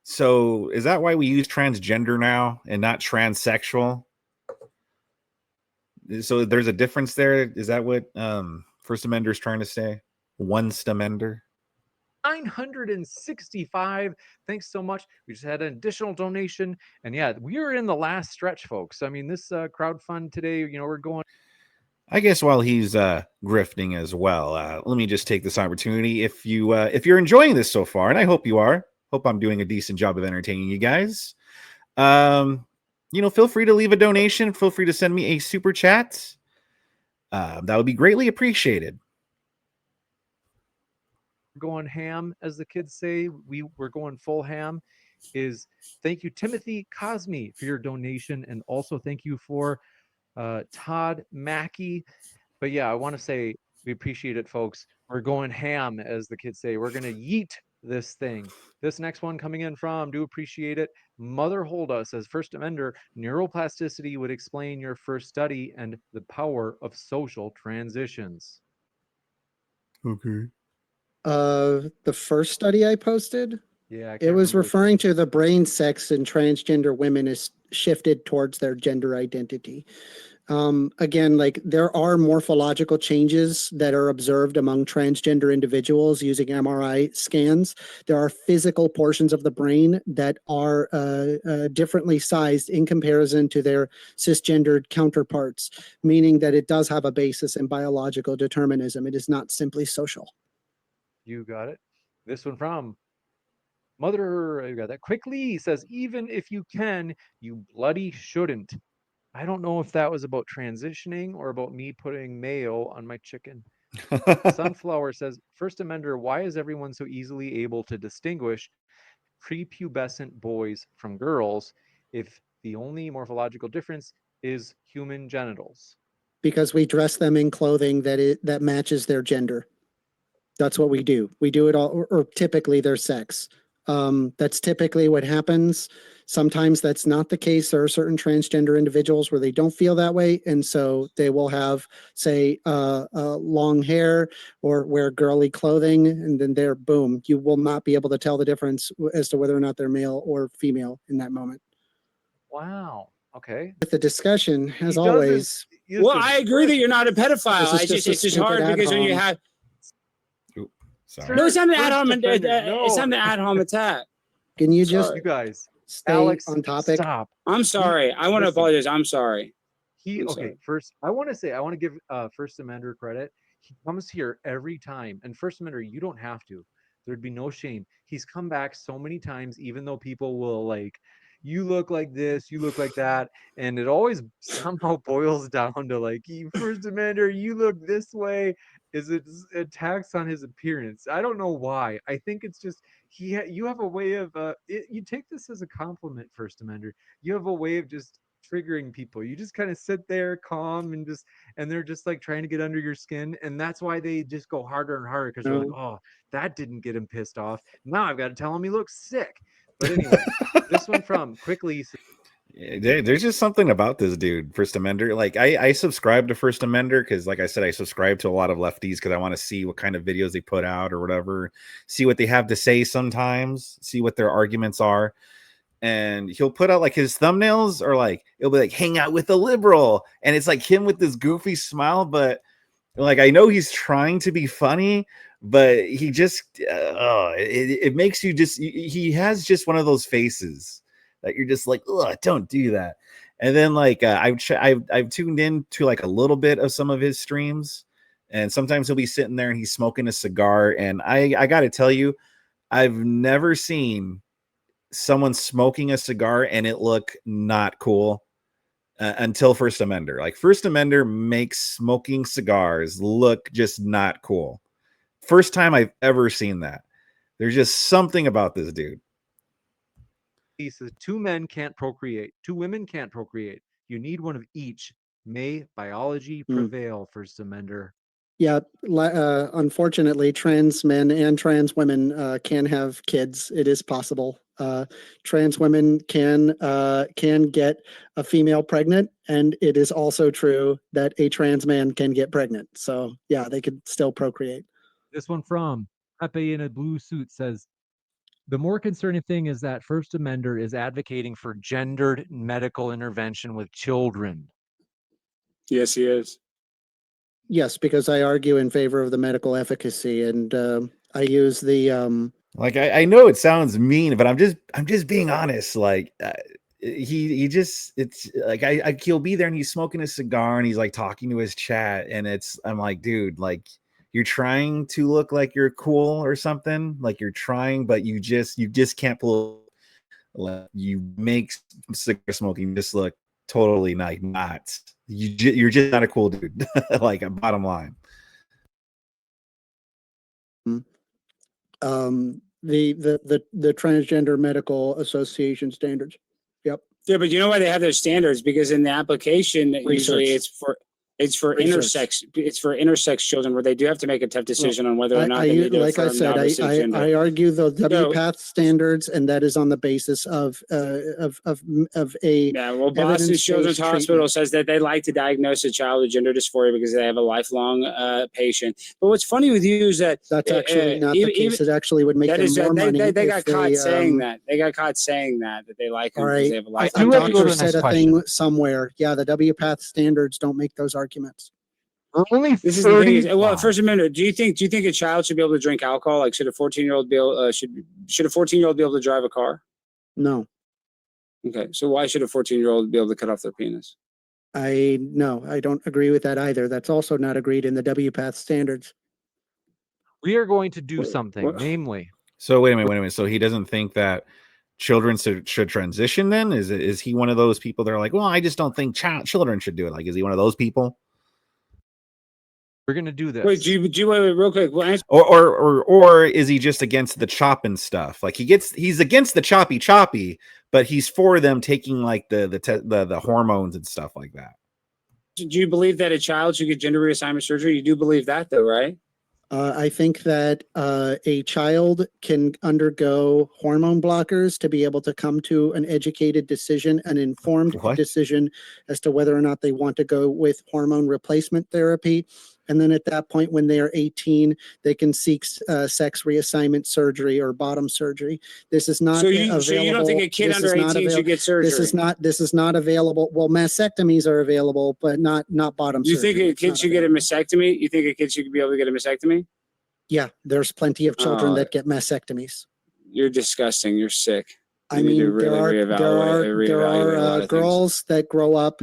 So is that why we use transgender now and not transsexual? So there's a difference there. Is that what First Amender is trying to say? One stemender. 965. Thanks so much. We just had an additional donation, and yeah, we are in the last stretch, folks. I mean, this crowdfund today. We're going. I guess while he's grifting as well, let me just take this opportunity. If you're enjoying this so far, and I hope you are, hope I'm doing a decent job of entertaining you guys. Feel free to leave a donation. Feel free to send me a super chat. That would be greatly appreciated. Going ham, as the kids say. We're going full ham. Thank you, Timothy Cosme, for your donation, and also thank you for Todd Mackey. But yeah, I want to say we appreciate it, folks. We're going ham, as the kids say. We're going to yeet this thing. This next one coming in from, do appreciate it, Mother Holda says, First Amender, neuroplasticity would explain your first study and the power of social transitions. Okay. The first study I posted? Yeah, it was referring to the brain sex in transgender women is shifted towards their gender identity. Again, like there are morphological changes that are observed among transgender individuals using MRI scans. There are physical portions of the brain that are differently sized in comparison to their cisgendered counterparts, meaning that it does have a basis in biological determinism. It is not simply social. You got it. This one from Mother, you got that. Quickly says, even if you can, you bloody shouldn't. I don't know if that was about transitioning or about me putting mayo on my chicken. Sunflower says, First Amender, why is everyone so easily able to distinguish prepubescent boys from girls if the only morphological difference is human genitals? Because we dress them in clothing that matches their gender. That's what we do. We do it all, or typically their sex. That's typically what happens. Sometimes that's not the case. There are certain transgender individuals where they don't feel that way, and so they will have, say, long hair or wear girly clothing, and then they're boom. You will not be able to tell the difference as to whether or not they're male or female in that moment. Wow. Okay. With the discussion, as always. Well, I agree that you're not a pedophile. It's just hard because when you have. Sorry. No, it's not an ad hom attack. Can you just you guys stay Alex, on topic? Stop. I'm sorry. I want to apologize. I'm sorry. Okay, first I want to give First Amender credit. He comes here every time, and First Amender, you don't have to. There'd be no shame. He's come back so many times, even though people will like, you look like this, you look like that, and it always somehow boils down to like, First Amender, you look this way. Is it attacks on his appearance? I don't know why. I think it's just you have a way of you take this as a compliment, First Amender. You have a way of just triggering people. You just kind of sit there calm and they're just like trying to get under your skin, and that's why they just go harder and harder because you're like, oh, that didn't get him pissed off. Now I've got to tell him he looks sick. But anyway, this one from Quickly. There's just something about this dude, First Amender. Like I subscribe to First Amender because, like I said, I subscribe to a lot of lefties because I want to see what kind of videos they put out or whatever, see what they have to say sometimes, see what their arguments are. And he'll put out like his thumbnails or like it'll be like hang out with a liberal, and it's like him with this goofy smile, but like I know he's trying to be funny, but he just it makes you just he has just one of those faces that you're just like, oh, don't do that. And then like I've tuned in to like a little bit of some of his streams, and sometimes he'll be sitting there and he's smoking a cigar, and I got to tell you, I've never seen someone smoking a cigar and it look not cool until First Amender. Like First Amender makes smoking cigars look just not cool. First time I've ever seen that. There's just something about this dude. He says 2 men can't procreate, 2 women can't procreate. You need one of each. May biology prevail, First Amender. Yeah, unfortunately, trans men and trans women can have kids. It is possible. Trans women can get a female pregnant, and it is also true that a trans man can get pregnant. So yeah, they could still procreate. This one from Pepe in a blue suit says, the more concerning thing is that First Amender is advocating for gendered medical intervention with children. Yes, he is. Yes, because I argue in favor of the medical efficacy, and I use the like I know it sounds mean, but I'm just being honest. Like he just, it's like he'll be there and he's smoking a cigar and he's like talking to his chat, and I'm like, dude, like you're trying to look like you're cool or something, like you're trying, but you just can't pull. You make cigar smoking just look totally not you're just not a cool dude. Like a bottom line. The Transgender Medical Association standards. Yep. Yeah, but you know why they have those standards? Because in the application, usually it's for intersex children, where they do have to make a tough decision on whether or not they need to like I said, I argue the WPATH standards, and that is on the basis of a Boston Children's Hospital says that they like to diagnose a child with gender dysphoria because they have a lifelong patient. But what's funny with you is that that's actually not the case. It actually would make them more money. They got caught saying that. They got caught saying that they like them because they have a lifelong patient. A doctor said a thing somewhere. Yeah, the WPATH standards don't make those arguments. Only this is the thing. Well, First Amendment. Do you think a child should be able to drink alcohol? Like, should a 14-year-old be able? Should a 14-year-old be able to drive a car? No. Okay, so why should a 14-year-old be able to cut off their penis? I don't agree with that either. That's also not agreed in the WPATH standards. We are going to do something, namely. So wait a minute. So he doesn't think that children should transition then? Is he one of those people that are like, well, I just don't think children should do it? Like, is he one of those people? We're gonna do this. Wait, do you wait real quick? Or is he just against the chopping stuff? Like he's against the choppy, but he's for them taking like the hormones and stuff like that. Do you believe that a child should get gender reassignment surgery? You do believe that, though, right? I think that a child can undergo hormone blockers to be able to come to an educated decision, an informed decision as to whether or not they want to go with hormone replacement therapy. And then at that point, when they are 18, they can seek sex reassignment surgery or bottom surgery. This is not available. So you don't think a kid under 18 should get surgery? This is not available. Well, mastectomies are available, but not bottom surgery. You think a kid should get a mastectomy? You think a kid should be able to get a mastectomy? Yeah, there's plenty of children that get mastectomies. You're disgusting. You're sick. I mean, there are girls that grow up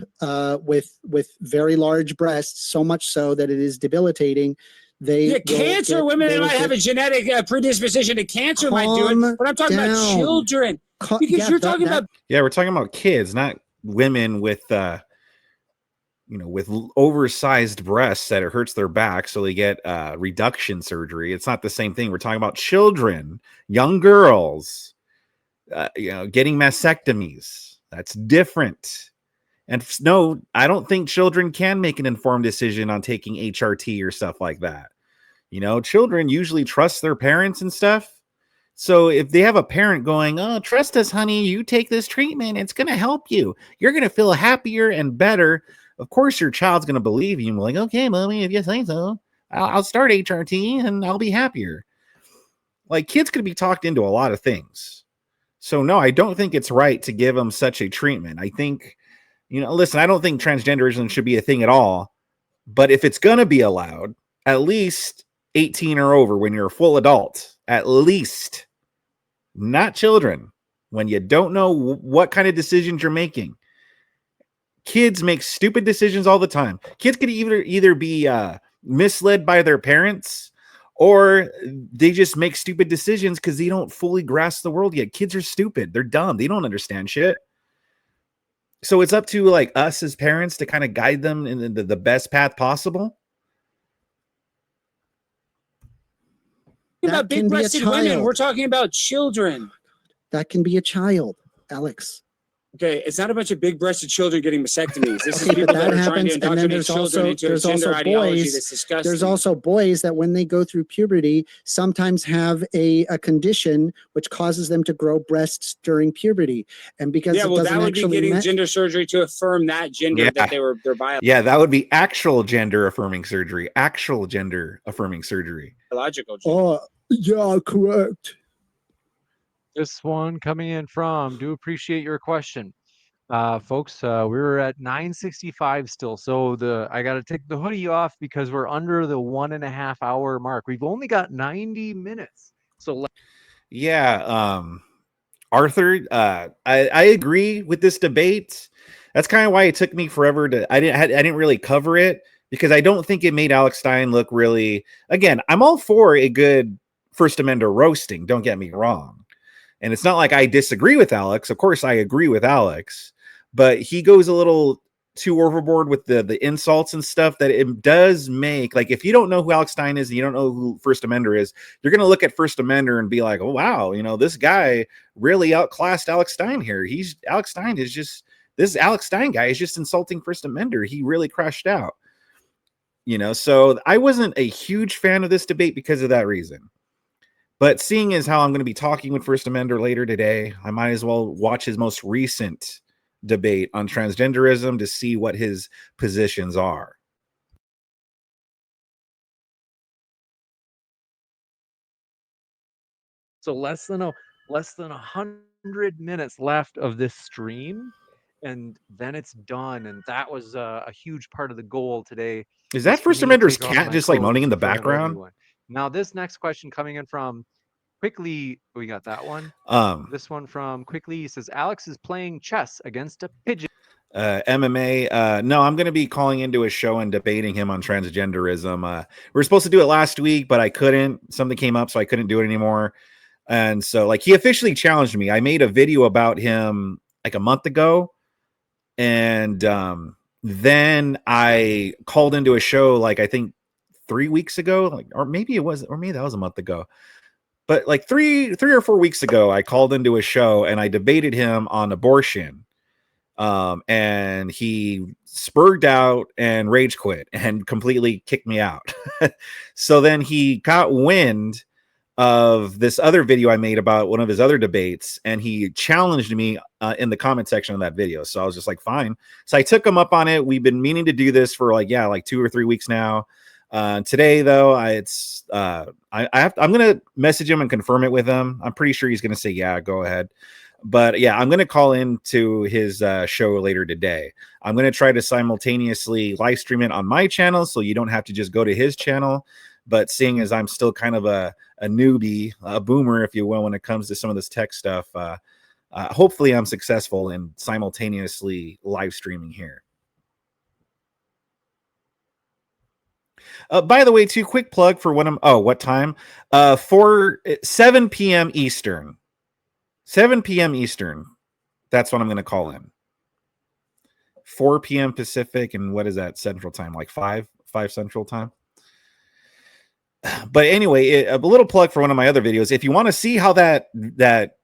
with very large breasts, so much so that it is debilitating. Cancer women might have a genetic predisposition to cancer, might do it. But I'm talking about children, because you're talking about. Yeah, we're talking about kids, not women with with oversized breasts that it hurts their back, so they get reduction surgery. It's not the same thing. We're talking about children, young girls. Getting mastectomies. That's different. And no, I don't think children can make an informed decision on taking HRT or stuff like that. Children usually trust their parents and stuff. So if they have a parent going, oh, trust us, honey, you take this treatment, it's going to help you. You're going to feel happier and better. Of course, your child's going to believe you and be like, okay, mommy, if you say so, I'll start HRT and I'll be happier. Like, kids could be talked into a lot of things. So no, I don't think it's right to give them such a treatment. I think, listen, I don't think transgenderism should be a thing at all. But if it's going to be allowed, at least 18 or over when you're a full adult, at least, not children, when you don't know what kind of decisions you're making. Kids make stupid decisions all the time. Kids could either be misled by their parents, or they just make stupid decisions because they don't fully grasp the world yet. Kids are stupid. They're dumb. They don't understand shit. So it's up to like us as parents to kind of guide them in the best path possible. About big-breasted women. We're talking about children. That can be a child, Alex. Okay, it's not a bunch of big-breasted children getting mastectomies. This is people that are trying to indoctrinate children into a gender ideology that's disgusting. There's also boys that when they go through puberty, sometimes have a condition which causes them to grow breasts during puberty. And because that would be getting gender surgery to affirm that gender that their biological. Yeah, that would be actual gender affirming surgery. Actual gender affirming surgery. Biological gender. Oh, yeah, correct. This one coming in from, do appreciate your question. Folks, we're at 9:65 still. So I got to take the hoodie off because we're under the 1.5 hour mark. We've only got 90 minutes. So yeah, Arthur, I agree with this debate. That's kind of why it took me forever to. I didn't really cover it because I don't think it made Alex Stein look really. Again, I'm all for a good First Amendment roasting. Don't get me wrong, and it's not like I disagree with Alex. Of course, I agree with Alex, but he goes a little too overboard with the insults and stuff that it does make. Like, if you don't know who Alex Stein is and you don't know who First Amendment is, you're going to look at First Amendment and be like, oh, wow, you know, this guy really outclassed Alex Stein here. Alex Stein is just, this Alex Stein guy is just insulting First Amendment. He really crashed out, you know? So I wasn't a huge fan of this debate because of that reason. But seeing as how I'm going to be talking with First Amendment later today, I might as well watch his most recent debate on transgenderism to see what his positions are. So less than 100 minutes left of this stream, and then it's done. And that was a huge part of the goal today. Is that First Amendment's cat just like moaning in the background? Now, this next question coming in from Quickly, we got that one. This one from Quickly says, Alex is playing chess against a pigeon. MMA. No, I'm going to be calling into a show and debating him on transgenderism. We were supposed to do it last week, but I couldn't. Something came up, so I couldn't do it anymore. And so, like, he officially challenged me. I made a video about him like a month ago, and then I called into a show like I think 3 weeks ago, like, or maybe that was a month ago. But like three or 4 weeks ago, I called into a show and I debated him on abortion. And he spurred out and rage quit and completely kicked me out. So then he got wind of this other video I made about one of his other debates, and he challenged me in the comment section of that video. So I was just like, fine. So I took him up on it. We've been meaning to do this for like 2 or 3 weeks now. Today though, I'm gonna message him and confirm it with him. I'm pretty sure he's gonna say, yeah, go ahead. But yeah, I'm gonna call into his show later today. I'm gonna try to simultaneously live stream it on my channel, so you don't have to just go to his channel. But seeing as I'm still kind of a newbie, a boomer, if you will, when it comes to some of this tech stuff, hopefully I'm successful in simultaneously live streaming here. By the way, too, quick plug for when what time? For 7 p.m. Eastern. 7 p.m. Eastern. That's when I'm going to call in. 4 p.m. Pacific, and what is that Central Time? Like 5 Central Time. But anyway, a little plug for one of my other videos. If you want to see how that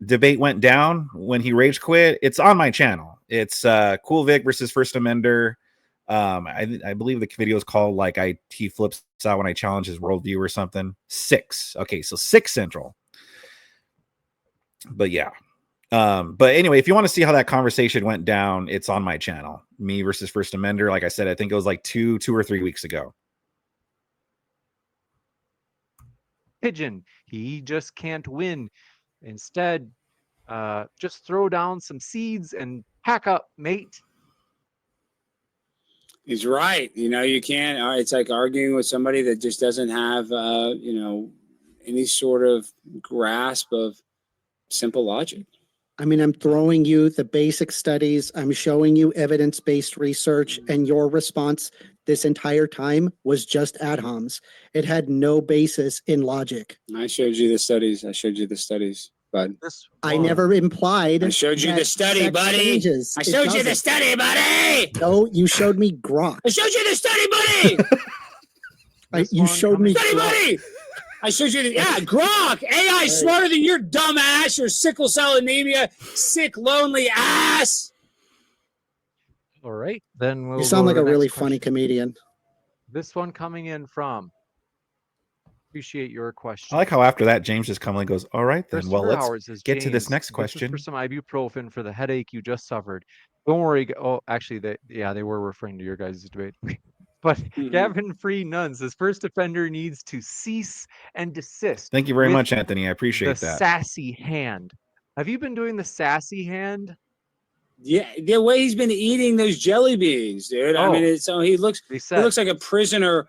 debate went down when he rage quit, it's on my channel. It's Cool Vic versus First Amender. I believe the video is called like he flips out when I challenge his worldview or something. 6. Okay, so 6 Central. But yeah. But anyway, if you want to see how that conversation went down, it's on my channel. Me versus First Amender. Like I said, I think it was like 2 or 3 weeks ago. Pigeon, he just can't win. Instead, just throw down some seeds and pack up, mate. He's right. You know, you can't. It's like arguing with somebody that just doesn't have, any sort of grasp of simple logic. I mean, I'm throwing you the basic studies. I'm showing you evidence-based research, and your response this entire time was just ad homs. It had no basis in logic. I showed you the studies. Bud. I never implied. I showed you the study, buddy. Changes. I showed you the study, buddy. No, you showed me grok. I showed you the study, buddy. You showed me study, buddy. I showed you grok. AI smarter than your dumb ass, your sickle cell anemia, sick, lonely ass. All right, then we'll. You sound like a really funny comedian. This one coming in from. Appreciate your question. I like how after that James just calmly goes, all right then, well, let's get to this next question. For some ibuprofen for the headache you just suffered. Don't worry. Oh, actually, they were referring to your guys' debate. But Gavin Free Nunn says first offender needs to cease and desist. Thank you very much, Anthony. I appreciate that. Sassy hand. Have you been doing the sassy hand? Yeah, the way he's been eating those jelly beans, dude. I mean, he looks like a prisoner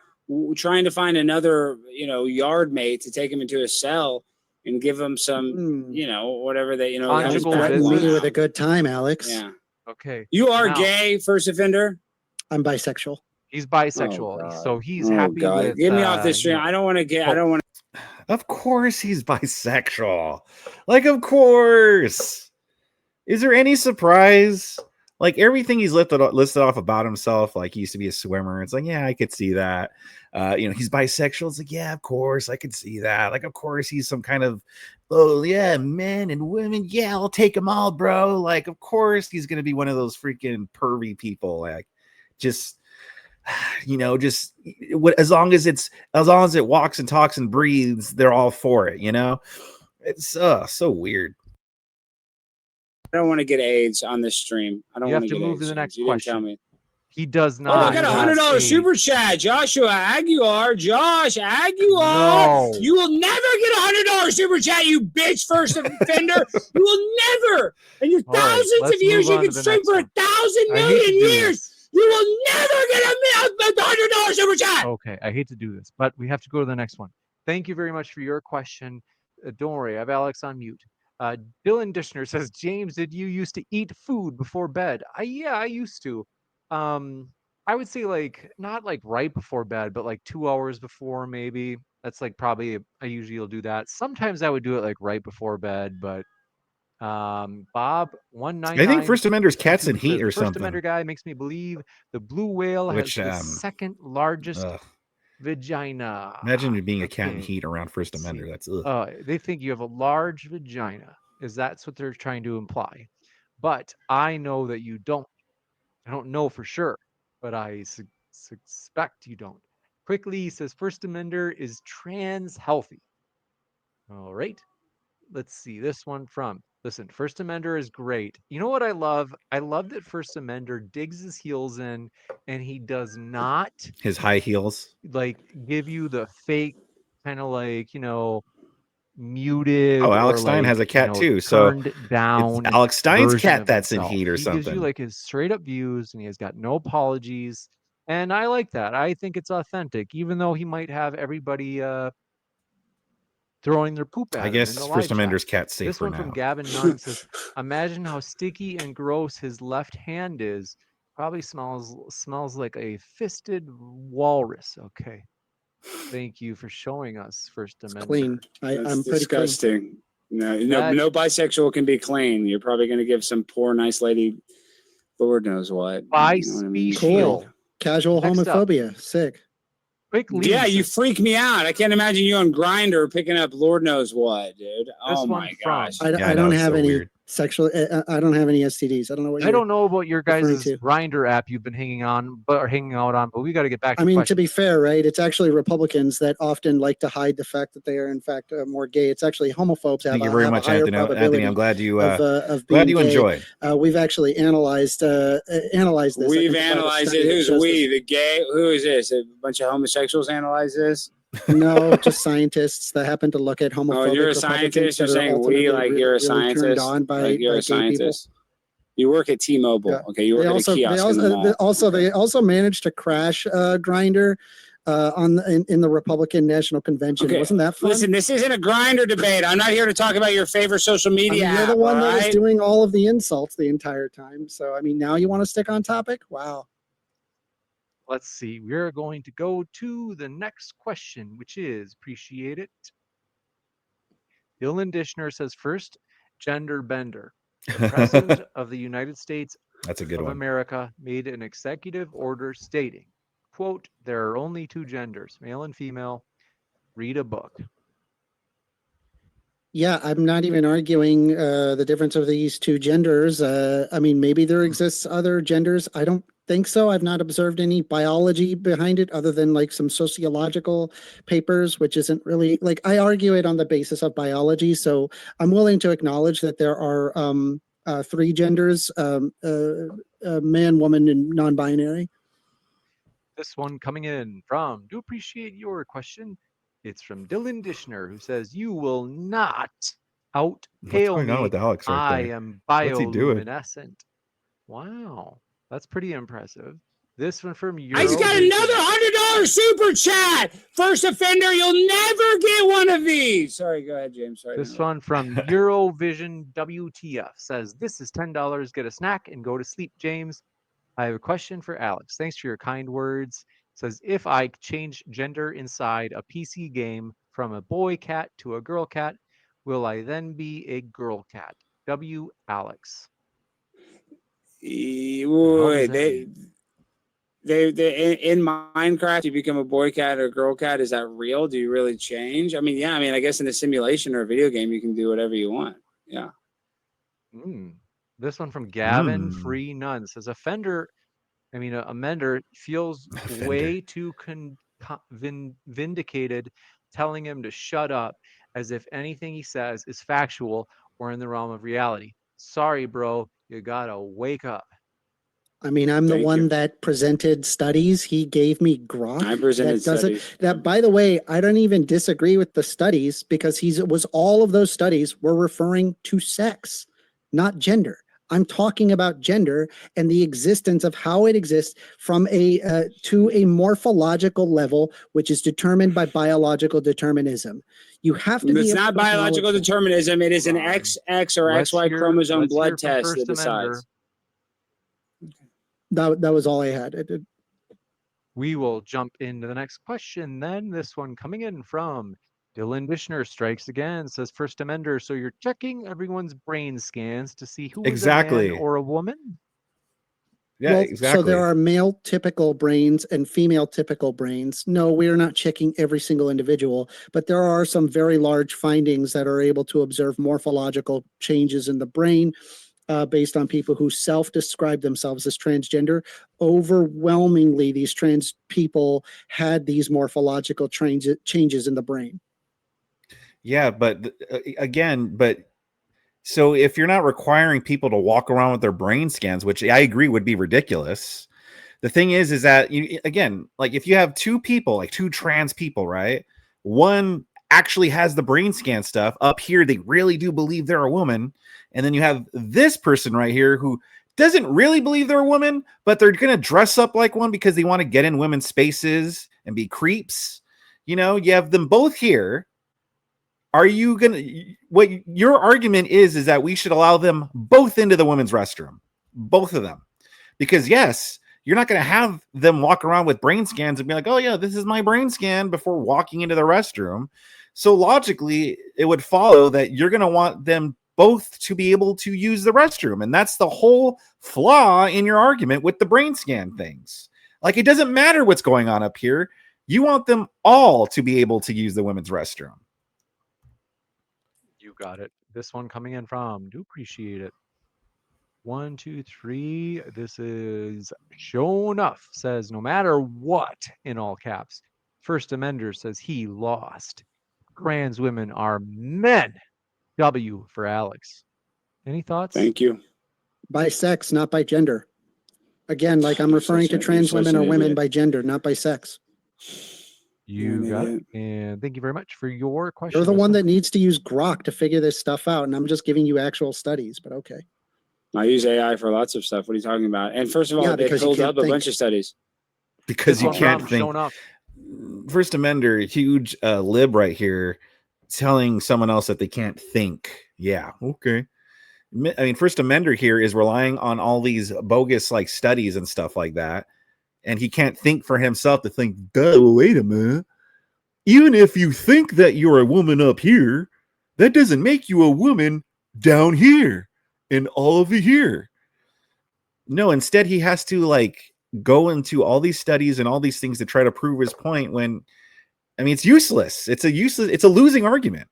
trying to find another, yard mate to take him into a cell, and give them some, whatever they, Conjugal threaten me with a good time, Alex. Yeah. Okay. You are gay, first offender? I'm bisexual. He's bisexual, Oh, so he's happy with. Get me off this stream. I don't want to get. I don't want to. Of course he's bisexual. Like, of course. Is there any surprise? Like, everything he's listed off about himself, like he used to be a swimmer. It's like, yeah, I could see that. He's bisexual. It's like, yeah, of course, I could see that. Like, of course, he's some kind of, oh, yeah, men and women. Yeah, I'll take them all, bro. Like, of course, he's going to be one of those freaking pervy people. Like, just as long as it walks and talks and breathes, they're all for it. It's so weird. I don't want to get AIDS on this stream. I don't want to get move AIDS. To the next you question. Didn't tell me. He does not. Oh, I got $100 super chat. Joshua Aguilar. Josh Aguilar. No. You will never get $100 super chat, you bitch, first offender. You will never. And your thousands of years you can stream for 1,000 million years. You will never get $100 super chat. Okay, I hate to do this, but we have to go to the next one. Thank you very much for your question. Don't worry, I have Alex on mute. Dylan Dishner says, James, did you used to eat food before bed? Yeah, I used to. I would say not right before bed, but 2 hours before maybe. That's probably I usually will do that. Sometimes I would do it right before bed, but Bob 199. I think First Amender's Cats and Heat or something. First Amender guy makes me believe the blue whale has the second largest vagina. Imagine being a cat in heat around First Amender. That's they think you have a large vagina. That's what they're trying to imply. But I know that you don't. I don't know for sure, but I suspect you don't. Quickly, he says First Amender is trans healthy. All right. Let's see this one from. Listen, First Amender is great. You know what I love? I love that First Amender digs his heels in and he does not his high heels give you the fake kind of muted. Oh, Alex Stein has a cat too. So turned down. It's Alex Stein's cat that's in heat or something. He gives you his straight up views and he has got no apologies. And I like that. I think it's authentic, even though he might have everybody throwing their poop at him. I guess First Amender's cat's safe this for one now. From Gavin Nunn says, imagine how sticky and gross his left hand is. Probably smells like a fisted walrus. Okay. Thank you for showing us First Amender. Clean. I'm pretty disgusting. Clean. No bisexual can be clean. You're probably going to give some poor nice lady, Lord knows what. Bisexual. Cool. Casual homophobia. Sick. Yeah, you freak me out. I can't imagine you on Grindr picking up Lord knows what, dude. Oh my gosh. I don't have any sexual. I don't have any STDs. I don't know what. I don't know about your guys' Grindr app you've been hanging out on, but we got to get back. To be fair, right? It's actually Republicans that often like to hide the fact that they are in fact more gay. It's actually homophobes. Thank you very much, Anthony. I'm glad you enjoyed. We've actually analyzed this. We've analyzed it. Who's we? The gay? Who is this? A bunch of homosexuals analyze this? No, just scientists that happen to look at homophobic. Oh, you're a scientist. You're saying we like you're a scientist. You're a scientist. You work at T-Mobile. Yeah. Okay, you work at a kiosk. They also managed to crash Grindr in the Republican National Convention. Okay. Wasn't that fun? Listen, this isn't a Grindr debate. I'm not here to talk about your favorite social media app. You're the one that was doing all of the insults the entire time. So now you want to stick on topic? Wow. Let's see. We're going to go to the next question, which is, appreciate it. Dylan Dishner says, first, gender bender. The President of the United States of America made an executive order stating, quote, there are only two genders, male and female. Read a book. Yeah, I'm not even arguing the difference of these two genders. Maybe there exists other genders. I don't think so. I've not observed any biology behind it other than some sociological papers, which isn't really I argue it on the basis of biology. So I'm willing to acknowledge that there are three genders, man, woman, and non-binary. This one coming in from, do appreciate your question. It's from Dylan Dishner, who says, you will not out-pale me. With Alex right I am bioluminescent. Wow. That's pretty impressive. This one from I just got another $100 super chat. First offender, you'll never get one of these. Sorry, go ahead, James. Sorry. This one from Eurovision WTF says, "This is $10. Get a snack and go to sleep, James. I have a question for Alex. Thanks for your kind words." Says, "If I change gender inside a PC game from a boy cat to a girl cat, will I then be a girl cat? W. Alex." Wait, they in Minecraft, you become a boy cat or a girl cat. Is that real? Do you really change? I mean, yeah. I mean, I guess in a simulation or a video game, you can do whatever you want. Yeah. This one from Gavin Free Nunn says, a mender feels way too vindicated, telling him to shut up, as if anything he says is factual or in the realm of reality. Sorry, bro, you gotta wake up. I mean, I'm the one that presented studies. He gave me grok. I presented studies. That, by the way, I don't even disagree with the studies, because all of those studies were referring to sex, not gender. I'm talking about gender and the existence of how it exists from to a morphological level, which is determined by biological determinism. You have to. It's not biological determinism. It is an XX or XY chromosome blood test that decides. That was all I had. We will jump into the next question then. This one coming in from Dylan Dishner strikes again, says, "First Amender, so you're checking everyone's brain scans to see who is a man or a woman?" Yeah, well, exactly. So there are male typical brains and female typical brains. No, we are not checking every single individual, but there are some very large findings that are able to observe morphological changes in the brain based on people who self-describe themselves as transgender. Overwhelmingly, these trans people had these morphological changes in the brain. Yeah, but so if you're not requiring people to walk around with their brain scans, which I agree would be ridiculous, the thing is that like if you have two people, like two trans people, right? One actually has the brain scan stuff up here. They really do believe they're a woman. And then you have this person right here who doesn't really believe they're a woman, but they're going to dress up like one because they want to get in women's spaces and be creeps. You have them both here. Are you going to, what your argument is that we should allow them both into the women's restroom, both of them, because yes, you're not going to have them walk around with brain scans and be like, "Oh yeah, this is my brain scan," before walking into the restroom. So logically, it would follow that you're going to want them both to be able to use the restroom. And that's the whole flaw in your argument with the brain scan things. Like, it doesn't matter what's going on up here. You want them all to be able to use the women's restroom. You got it. This one coming in from, do appreciate it. 1, 2, 3. This is Show Enough, says, "No matter what," in all caps. First Amender says he lost. Trans women are men. W for Alex. Any thoughts? Thank you. By sex, not by gender. Again, like I'm referring to trans women or women by gender, not by sex. You got it. And thank you very much for your question. You're the one that needs to use grok to figure this stuff out, and I'm just giving you actual studies, but okay. I use AI for lots of stuff. What are you talking about? And first of all, they pulled up a bunch of studies. Because you can't think. First Amender, huge lib right here, telling someone else that they can't think. Yeah, okay. I mean, First Amender here is relying on all these bogus like studies and stuff like that, and he can't think for himself to think, "Duh, wait a minute. Even if you think that you're a woman up here, that doesn't make you a woman down here and all over here." No, instead he has to like go into all these studies and all these things to try to prove his point when, I mean, it's useless. It's a losing argument.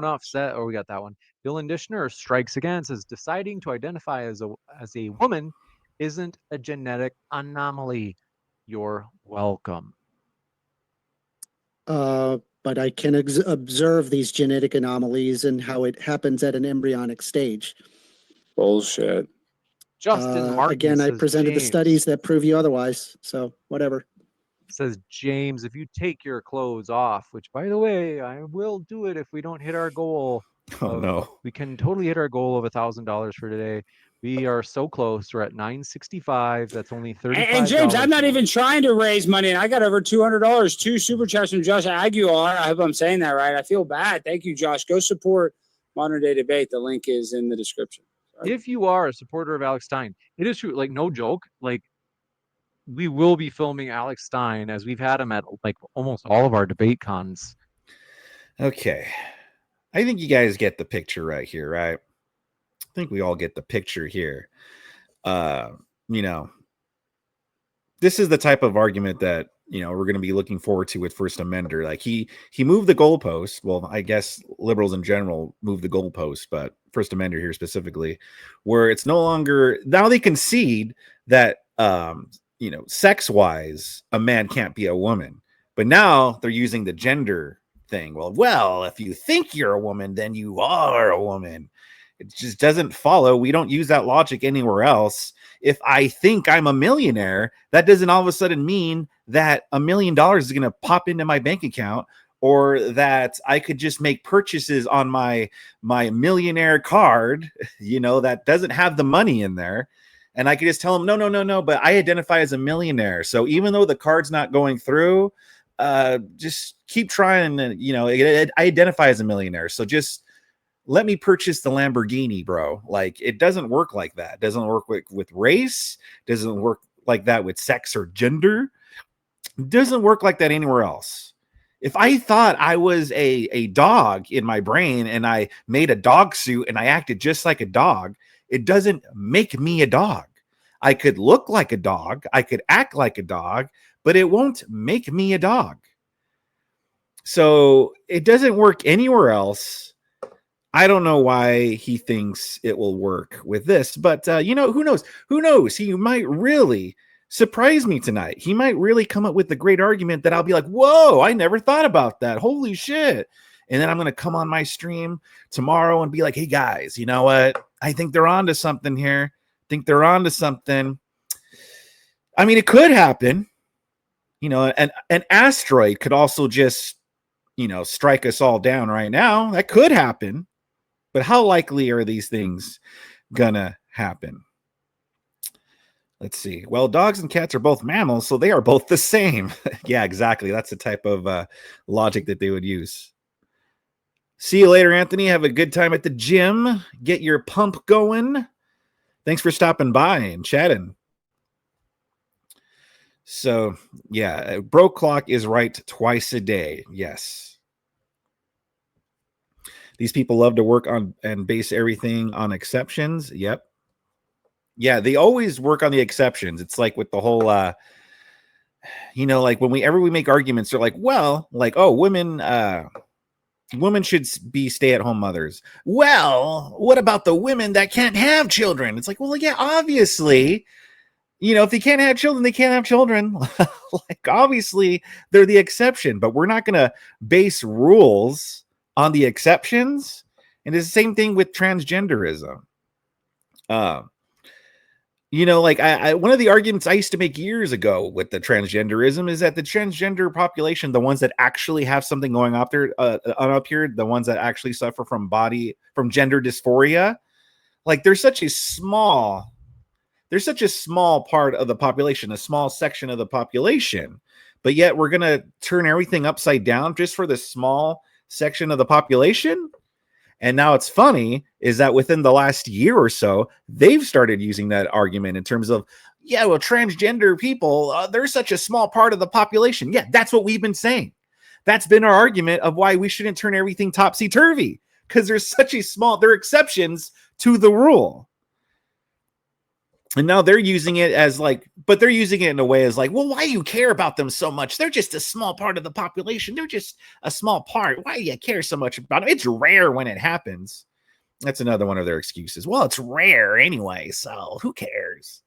Offset, or we got that one. Dylan Dishner strikes again, says, "Deciding to identify as a woman isn't a genetic anomaly. You're welcome." But I can observe these genetic anomalies and how it happens at an embryonic stage. Bullshit. Justin Martin again, I presented the studies that prove you otherwise. So whatever. Says, "James, if you take your clothes off," which, by the way, I will do it if we don't hit our goal. Oh no. We can totally hit our goal of $1,000 for today. We are so close. We're at 965. That's only 35. And James, I'm not even trying to raise money. And I got over $200, 2 super chats from Josh Aguilar. I hope I'm saying that right. I feel bad. Thank you, Josh. Go support Modern Day Debate. The link is in the description. Sorry. If you are a supporter of Alex Stein, it is true. Like, no joke. Like, we will be filming Alex Stein as we've had him at like almost all of our debate cons. Okay. I think you guys get the picture right here, right? I think we all get the picture here. You know, this is the type of argument that, you know, we're going to be looking forward to with First Amender. Like he moved the goalpost. Well, I guess liberals in general move the goalpost, but First Amender here specifically, where it's no longer, now they concede that, you know, sex-wise, a man can't be a woman. But now they're using the gender thing. Well, if you think you're a woman, then you are a woman. It just doesn't follow. We don't use that logic anywhere else. If I think I'm a millionaire, that doesn't all of a sudden mean that $1 million is going to pop into my bank account, or that I could just make purchases on my millionaire card, you know, that doesn't have the money in there. And I could just tell them, no, but I identify as a millionaire. So even though the card's not going through, just keep trying. You know, I identify as a millionaire. So just let me purchase the Lamborghini, bro. Like, it doesn't work like that. It doesn't work with race. It doesn't work like that with sex or gender. It doesn't work like that anywhere else. If I thought I was a dog in my brain and I made a dog suit and I acted just like a dog, it doesn't make me a dog. I could look like a dog. I could act like a dog, but it won't make me a dog. So it doesn't work anywhere else. I don't know why he thinks it will work with this, but you know, who knows? Who knows? He might really surprise me tonight. He might really come up with a great argument that I'll be like, whoa, I never thought about that. Holy shit. And then I'm going to come on my stream tomorrow and be like, hey guys, you know what? I think they're on to something here. I think they're on to something. I mean, it could happen. You know, an asteroid could also just, you know, strike us all down right now. That could happen. But how likely are these things gonna happen? Let's see. Well, dogs and cats are both mammals, so they are both the same. Yeah, exactly. That's the type of logic that they would use. See you later, Anthony. Have a good time at the gym. Get your pump going. Thanks for stopping by and chatting. So, yeah, broke clock is right twice a day. Yes. These people love to work on and base everything on exceptions. Yep. Yeah, they always work on the exceptions. It's like with the whole, you know, like whenever we make arguments, they're like, well, like, oh, women should be stay-at-home mothers. Well, what about the women that can't have children? It's like, well, yeah, obviously, you know, if they can't have children, they can't have children. Like, obviously, they're the exception, but we're not going to base rules on the exceptions. And it's the same thing with transgenderism. You know, like I one of the arguments I used to make years ago with the transgenderism is that the transgender population, the ones that actually have something going up there, up here, the ones that actually suffer from gender dysphoria, like they're such a small part of the population, a small section of the population, but yet we're going to turn everything upside down just for this small section of the population. And now it's funny is that within the last year or so, they've started using that argument in terms of, yeah, well, transgender people, they're such a small part of the population. Yeah, that's what we've been saying. That's been our argument of why we shouldn't turn everything topsy-turvy, because there's such a small, they're exceptions to the rule. And now they're using it as like, but they're using it in a way as like, well, why do you care about them so much? They're just a small part of the population. They're just a small part. Why do you care so much about them? It's rare when it happens. That's another one of their excuses. Well, it's rare anyway, so who cares?